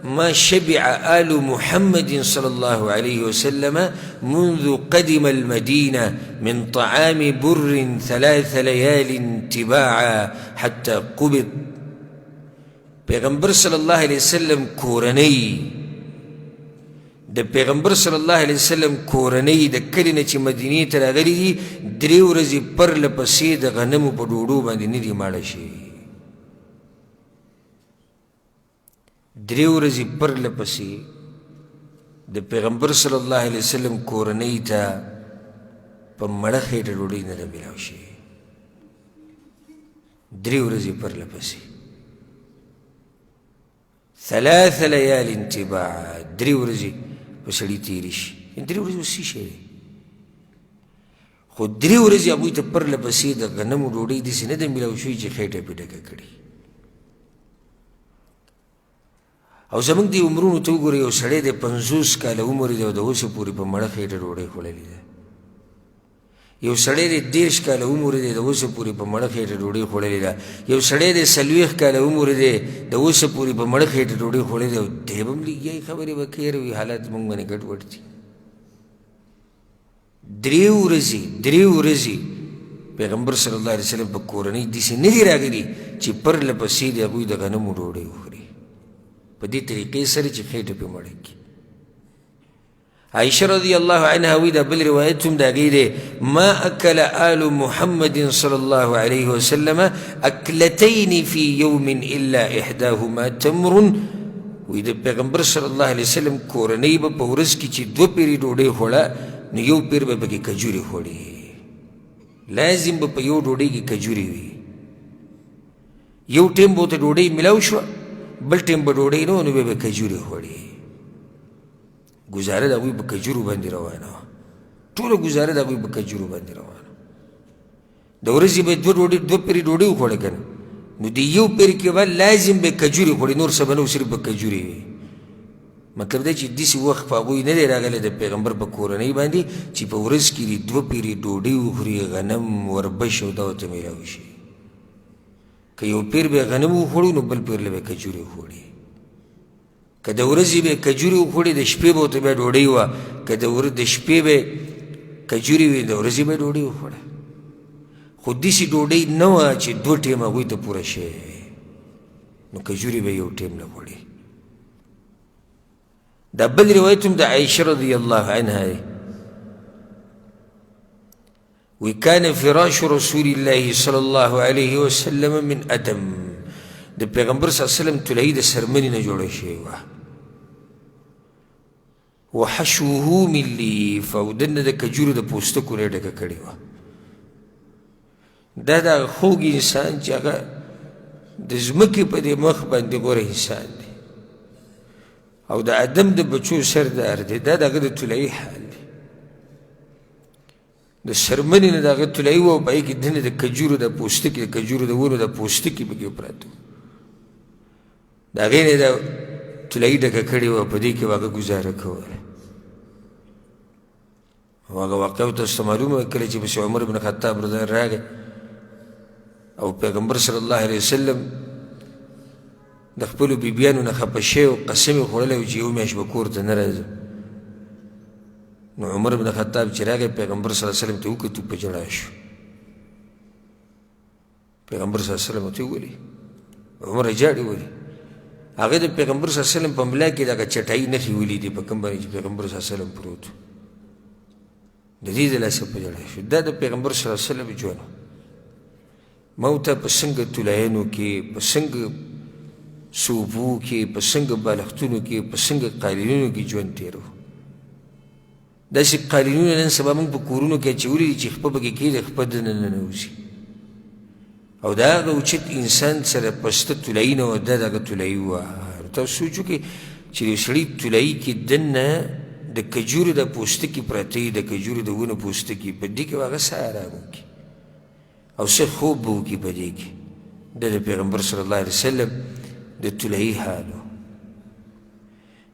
ما شبع آل محمد صلى الله عليه وسلم منذ قدم المدينة من طعام بر 3 ليال تباعا حتى قبض پیغمبر صلی الله علیه وسلم کورنۍ د پیغمبر صلی الله علیه وسلم کورنۍ د کلي نه چې مدینې ته راغلي دي 3 ورځې پرله پسې د غنمو په ډوډو باندې نه دي ماړه شوي 3 ورځې پرله پسې د پیغمبر صلی الله علیه وسلم کورنۍ ته په مړه خېټه ډوډۍ نه ده میلاو شوې 3 ورځې پرله پسې 3 ليال تباعا 3 ورځې په سړي تېرې شي 3 ورځې اوس څه شی دی خو 3 ورځې هغوی ته پرله پسې د غنمو ډوډۍ داسې نه ده میلاو شوې چې خېټه پې ډکه کړي او زموږ دې عمرونو ته وګورئ یو سړی دی 50 کاله عمر دی او د اوسه پورې په مړه خېټه ډوډۍ خوړلې ده یو سړی دی 30 کاله عمر دی د اوسه پورې په مړه خېټه ډوډۍ خوړلې ده یو سړی دی 40 کاله عمر دی د اوسه پورې په مړه خېټه ډوډۍ خوړلې ده او دی به هم لګیایي خبرې به کوي یاره وي حالات موږ باندې ګډوډ دي 3 ورځې پیغمبر صلی الله علیه وسلم په کورنۍ داسې نه دي راغلي چې پرله پسې د هغوی د غنمو ډوډۍ وخوري په دې طریقې سره چې خېټه پې مړه کړي عائشة رضي الله عنها وإذا بل روايتهم داقيدة ما أكل آل محمد صلى الله عليه وسلم أكلتين في يوم إلا إحداهما تمر وإذا پیغمبر صلى الله عليه وسلم کورنۍ به په ورځ کې چې 2 پیرې ډوډۍ خوړه نو یو پیر به پکې کجورې خوړې لازم به په یو ډوډۍ کې کجورې وي یو ټیم به ورته ډوډۍ میلاو شوه بل ټیم به ډوډۍ نه وه نو بیا به کجورې خوړې گزاره د هغوی په کجورو باندې روانه وه ټوله گزاره د هغوی په کجورو باندې روانه د ورځې به 2 پیرې ډوډۍ وخوړه که نه نو د یو پیر کې به لازم به کجورې خوړې نور څه به نه و صرف به کجورې وي مطلب دی چې داسې وخت په هغوی نه دی راغلی د پیغمبر په کورنۍ باندې چې په ورځ کې د 2 پیرې ډوډۍ وخوري غنم وربش او دا ورته میلاو شي که یو پیر به غنم وخوړو نو بل پیر له به کجورې وخوړي که د ورځې به کجورې وخوړې د شپې به ورته بیا ډوډۍ وه که د شپې به کجورې وي د ورځې به ډوډۍ وخوړه خو داسې ډوډۍ نه وه چې 2 ټیم هغوی ته پوره شوی نو کجورې به یو ټیم نه خوړې دا بل روایت هم د عایشه رضی الله عنها دی وكان فراش رسول الله صلى الله عليه وسلم من أدم د پیغمبر صلی الله علیه وسلم تلهی د سرمنې نه جوړه شوې وه وحشوه من لیف او دنه د کجورو د پوستکو نه ډکه کړې وه دا د خوږ انسان چې هغه د ځمکې په دې مخ باندې غوره انسان دی او د ادم د بچو سردار دی دا د هغه د تلهی حال دی د سرمنې نه د هغه تلهی وه او په هغې کې دنه د کجورو د پوستکي د کجورو د ونو د پوستکي پکې پراته وو د هغې نه د تلهی ډکه کړې وه په دې کې به هغه ګزاره کوله او هغه واقعه تاسو ته معلومه وه کله چې پسې عمر بن خطاب رضی الله راغی او پیغمبر صلی الله علیه وسلم د خپلو بیبیانو نه خفه شوی او قسم یې خوړلی و چې یو میاشت به کور ته نه راځم نو عمر بن خطاب چې راغی پیغمبر صلی الله علیه وسلم ته وکتو په ژړا شو پیغمبر صلی الله علیه وسلم ورته وویلې عمره ژاړې ولې هغه د پیغمبر صلی الله علیه وسلم په ملا کې دغه چټایي نښې ولیدې په کوم باندې چې پیغمبر صلی الله علیه وسلم پروت د دې د لاسه په ژړا شو دا د پیغمبر صلی الله علیه وسلم ژوند ما ورته په څنګه تلهیانو کې په څنګه صوبو کې په څنګه بالښتونو کې په څنګه قالینونو کې ژوند تېرو داسې قالینونه نن سبا موږ په کورونو کې اچولي دي چې خپه پکې کېږي خپه دننه ننوځي او د هغه اوچت انسان سره پسته تلهیي نه وه دا د هغه تلهیي وه تاسو سوچ وکړئ چې د سړي تلهیي کې دننه د کجورو د پوستکي پراته وي د کجورو د ونو پوستکي په دې کې به هغه څه ارام وکړي او څه خوب به وکړي په دې کې دا د پیغمبر صلی الله علیه وسلم د تلهیي حال و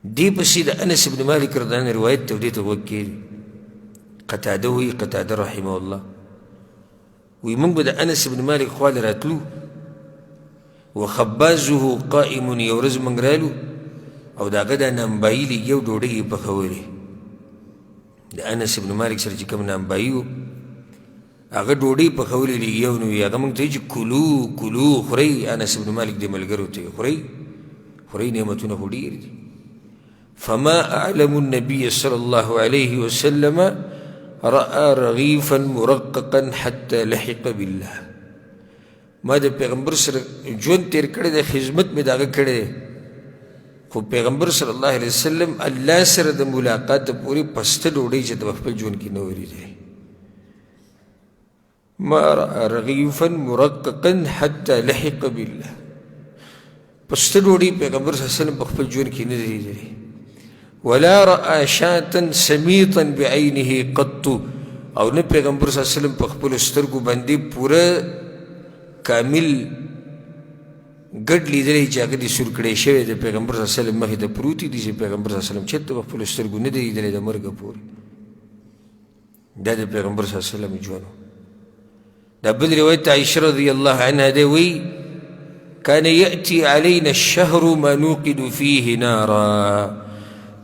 دې پسې د انس بن مالک رضی الله عنه روایت ته دې ته غوږ کېږدي. قتاده وایي، قتاده رحمه الله وایي موږ به د انس بن مالک خواله راتلو وخبازه قائم، یو ورځ موږ رالو او د هغه دا نانبایي لږ یو ډوډۍ یې پخولې. د انس بن مالک سره چې کوم نانبایي و هغه ډوډۍ پخولې لږ یو نو هغه موږ ته وایي چې کلو کلو خورئ. انس بن مالک دې ملګرو ته خورئ خورئ نعمتونه خو ډېر دي. فما أعلم النبي صلى الله عليه وسلم رأى رغيفا مرققا حتى لحق بالله. ما د پیغمبر سره ژوند تیر کړی دی، خدمت مې د هغه کړی دی، خو پیغمبر صلی الله علیه وسلم الله سره د ملاقات پورې پسته ډوډۍ چې د خپل ژوند کې نه ولیدی. ما رأى رغيفا مرققا حتى لحق بالله. پسته ډوډۍ پیغمبر صلی الله علیه وسلم په خپل ژوند کې نه لیدلی. ولا رأى شاة سميطا بعينه قط، او نه پیغمبر صلی الله علیه وسلم په خپلو سترګو باندې پوره کامل ګډ لیدلی چې هغه دې سور کړی شوی د پیغمبر صلی الله علیه وسلم مخې ته پروتي دي چې پیغمبر صلی الله علیه وسلم چېرته په خپلو سترګو نه دی لیدلی د مرګه پورې. دا د پیغمبر صلی الله علیه وسلم ژوند. دا بل روایت عایشه رضی الله عنها دی وایي كان يأتي علينا الشهر ما نوقد فيه نارا.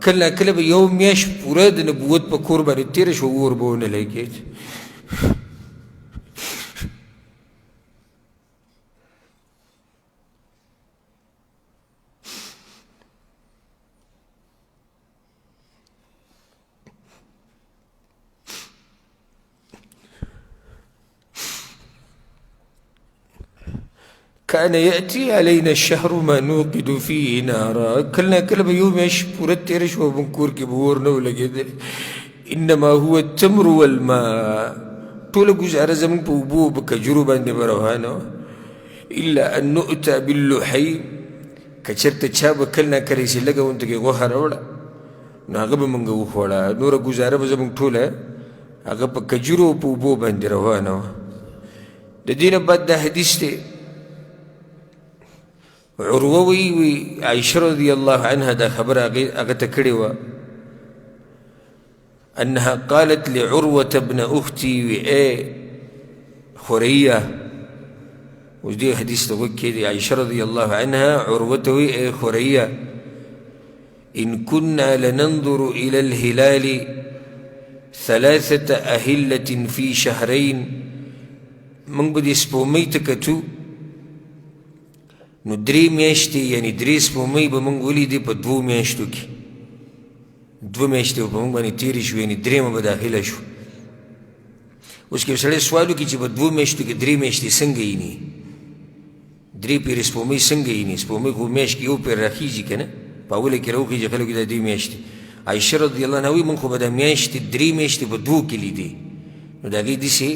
کله کله به یو میاشت پوره د نبوت په کور باندې تېره شوه اور به ونه لګېد. كان يأتي علينا الشهر ما نوقد فيه نارا. كلنا كلمة يوم يش پورت تیره شو بنکور کی بور نو لگیدل. انما هو التمر والماء. طول گزاره زمون په اوبو په کجورو باندې بروانه. الا ان نؤتى باللحيم. کچرته چا به کلنا کلی چې لګه ونته کې غوښه راوړه نو هغه به موږ وخوړه. نوره ګزاره به زموږ ټوله هغه په کجورو په اوبو باندې روانه وه. د دې نه بعد دا حدیث دی عروه وی عائشه رضی الله عنها دا خبر هغه ته کړې وه انها قالت لعروة ابن اختي خوريه. اوس دې حدیث ته غوږ کېږدي. عائشه رضی الله عنها عروه ته وی خوريه ان كنا لننظر الى الهلال 3 أهلة في شهرين. موږ به دې سپومۍ ته کتو نو 3 میاشتې یعنې 3 سپومۍ به موږ ولیدې په 2 میاشتو کې. 2 میاشتې به په موږ باندې تېرې شوې یعنې 3مه به داخله شو. اوس که سړی سوال وکړي چې په 2 میاشتو کې 3 میاشتې څنګه ییني، 3 پیرې سپومۍ څنګه ییني؟ سپومۍ خو میاشت کې یو پیر راخیږي که نه، په اوله کې راوخیږي خلکو دا 2 میاشتې. عایشه رضی الله عنها وایي موږ خو به دا میاشتې 3 میاشتې په 2 کې لیدې. نو د هغې داسې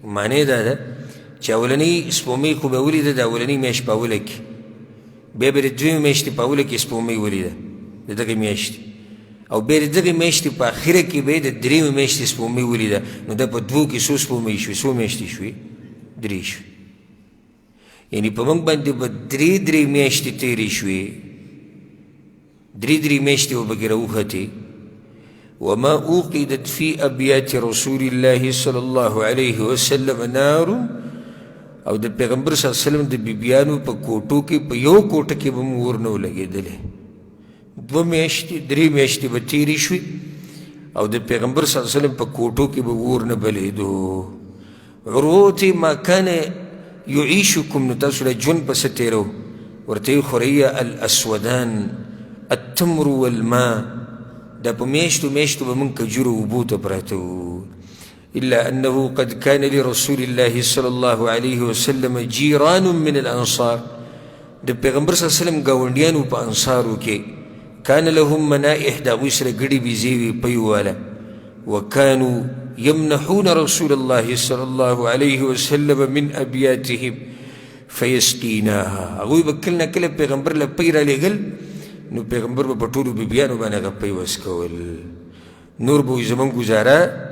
معنی دا ده چې اولنۍ سپومۍ خو به ولیده د اولنۍ میاشت په اوله کې، بیا به د 2 میاشتې په اوله کې سپومۍ ولیده د دغې میاشتې، او بیا د دغې میاشتې په اخره کې به یې د 3مې میاشتې سپومۍ ولیده. نو دا په 2 کې څو سپومۍ شوې؟ څو میاشتې شوې؟ 3 شوې. یعنې په موږ باندې به 3 میاشتې تېرې شوې، 3 میاشتې به پکې راوختې. وما اوقدت في ابيات رسول الله صلى الله عليه وسلم نار. او د پیغمبر صلی الله علیه وسلم د بیبیانو په کوټو کې په یو کوټه کې به مو اور نه و لګېدلی. 2 میاشتې 3 میاشتې به تېرې شوې او د پیغمبر صلی الله علیه وسلم په کوټو کې به اور نه بلېدو. عروه ته ما کان یعیشکم، نو تاسو له ژوند پسې تېرو. ورته یې خوريه الاسودان التمر والماء. دا په میاشتو میاشتو به موږ کجورو اوبو ته پراته وو. إلا أنه قد كان لرسول الله صلى الله عليه وسلم جيران من الأنصار. د پیغمبر صلی الله علیه وسلم ګاونډیانو په انصارو کې كان لهم منائح، د هغوی سره ګډې بیزې وې پیواله. وكانوا يمنحون رسول الله صلى الله عليه وسلم من أبياتهم فيسقيناها. هغوی به کله نه کله پیغمبر له پی رالیږل نو پیغمبر به په ټولو بیبیانو باندې هغه پی وڅکول. نور به وي زموږ ګزاره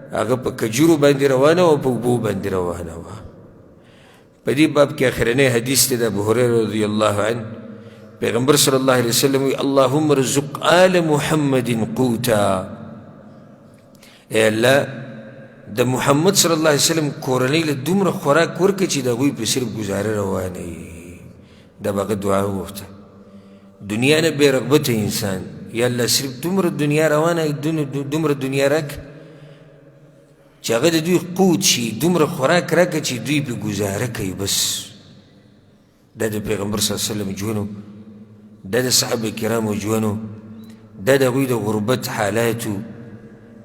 هغه په کجورو باندې روانه او په اوبو باندې روانه وه. په دې باب کې اخرنی حدیث دی د ابو هریره رضی الله عنه پیغمبر صلی الله علیه وسلم وی اللهم ارزق آل محمد قوتا، اے الله د محمد صلی الله علیه وسلم کورنۍ له دومره خوراک ورکړه چې د هغوی په صرف ګزاره روانه وي. دا به هغه دعا وغوښته، دنیا نه بې رغبته انسان، یا الله صرف دومره دنیا روانه دومره دنیا راکړه چې هغه د دوی قوت شي، دومره خوراک راکړه چې دوی پې ګزاره کوي. بس دا د پیغمبر صلی الله علیه وسلم ژوند، دا د صحابه کرامو ژوند، دا د هغوی د غربت حالاتو.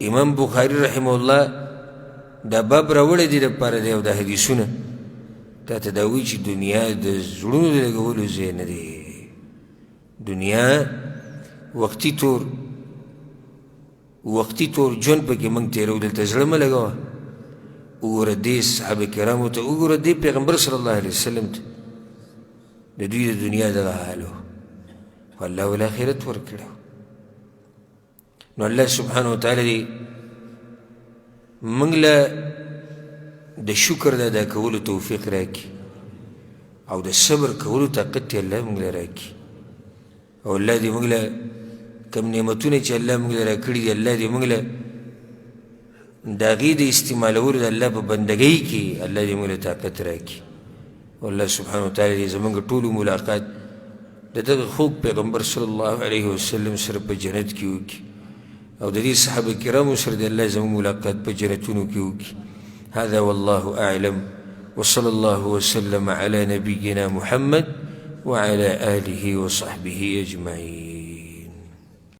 امام بخاري رحمه الله دا باب راوړی دی دپاره دی او دا حدیثونه تا ته دا وایي چې دنیا د زړونو د لګولو ځای نه دی. دنیا وقتي طور ژوند پکې موږ تېرو، دلته زړه مه لګوه. وګوره دې صحابه کرامو ته، وګوره دې پیغمبر صلی الله علیه وسلم ته د دوی د دنیا دغه حال و، خو الله ول آخرت ورکړی. نو الله سبحانه وتعالی دې موږ له د شکر د ادا کولو توفیق راکړي او د صبر کولو طاقت یې الله موږ له راکړي. او الله دې موږ له کوم نعمتونه چې الله موږ له راکړي دي، الله دې موږ له د هغې د استعمالولو د الله په بندګۍ کې الله دې موږ له طاقت راکړي. او الله سبحانه وتعالی دې زموږ ټولو ملاقات د دغه خوږ پیغمبر صلی الله علیه وسلم سره په جنت کې وکړي، او د دې صحابه کرامو سره د الله زموږ ملاقات په جنتونو کې وکړي. هذا والله أعلم، وصلى الله وسلم على نبينا محمد وعلى آله وصحبه أجمعين.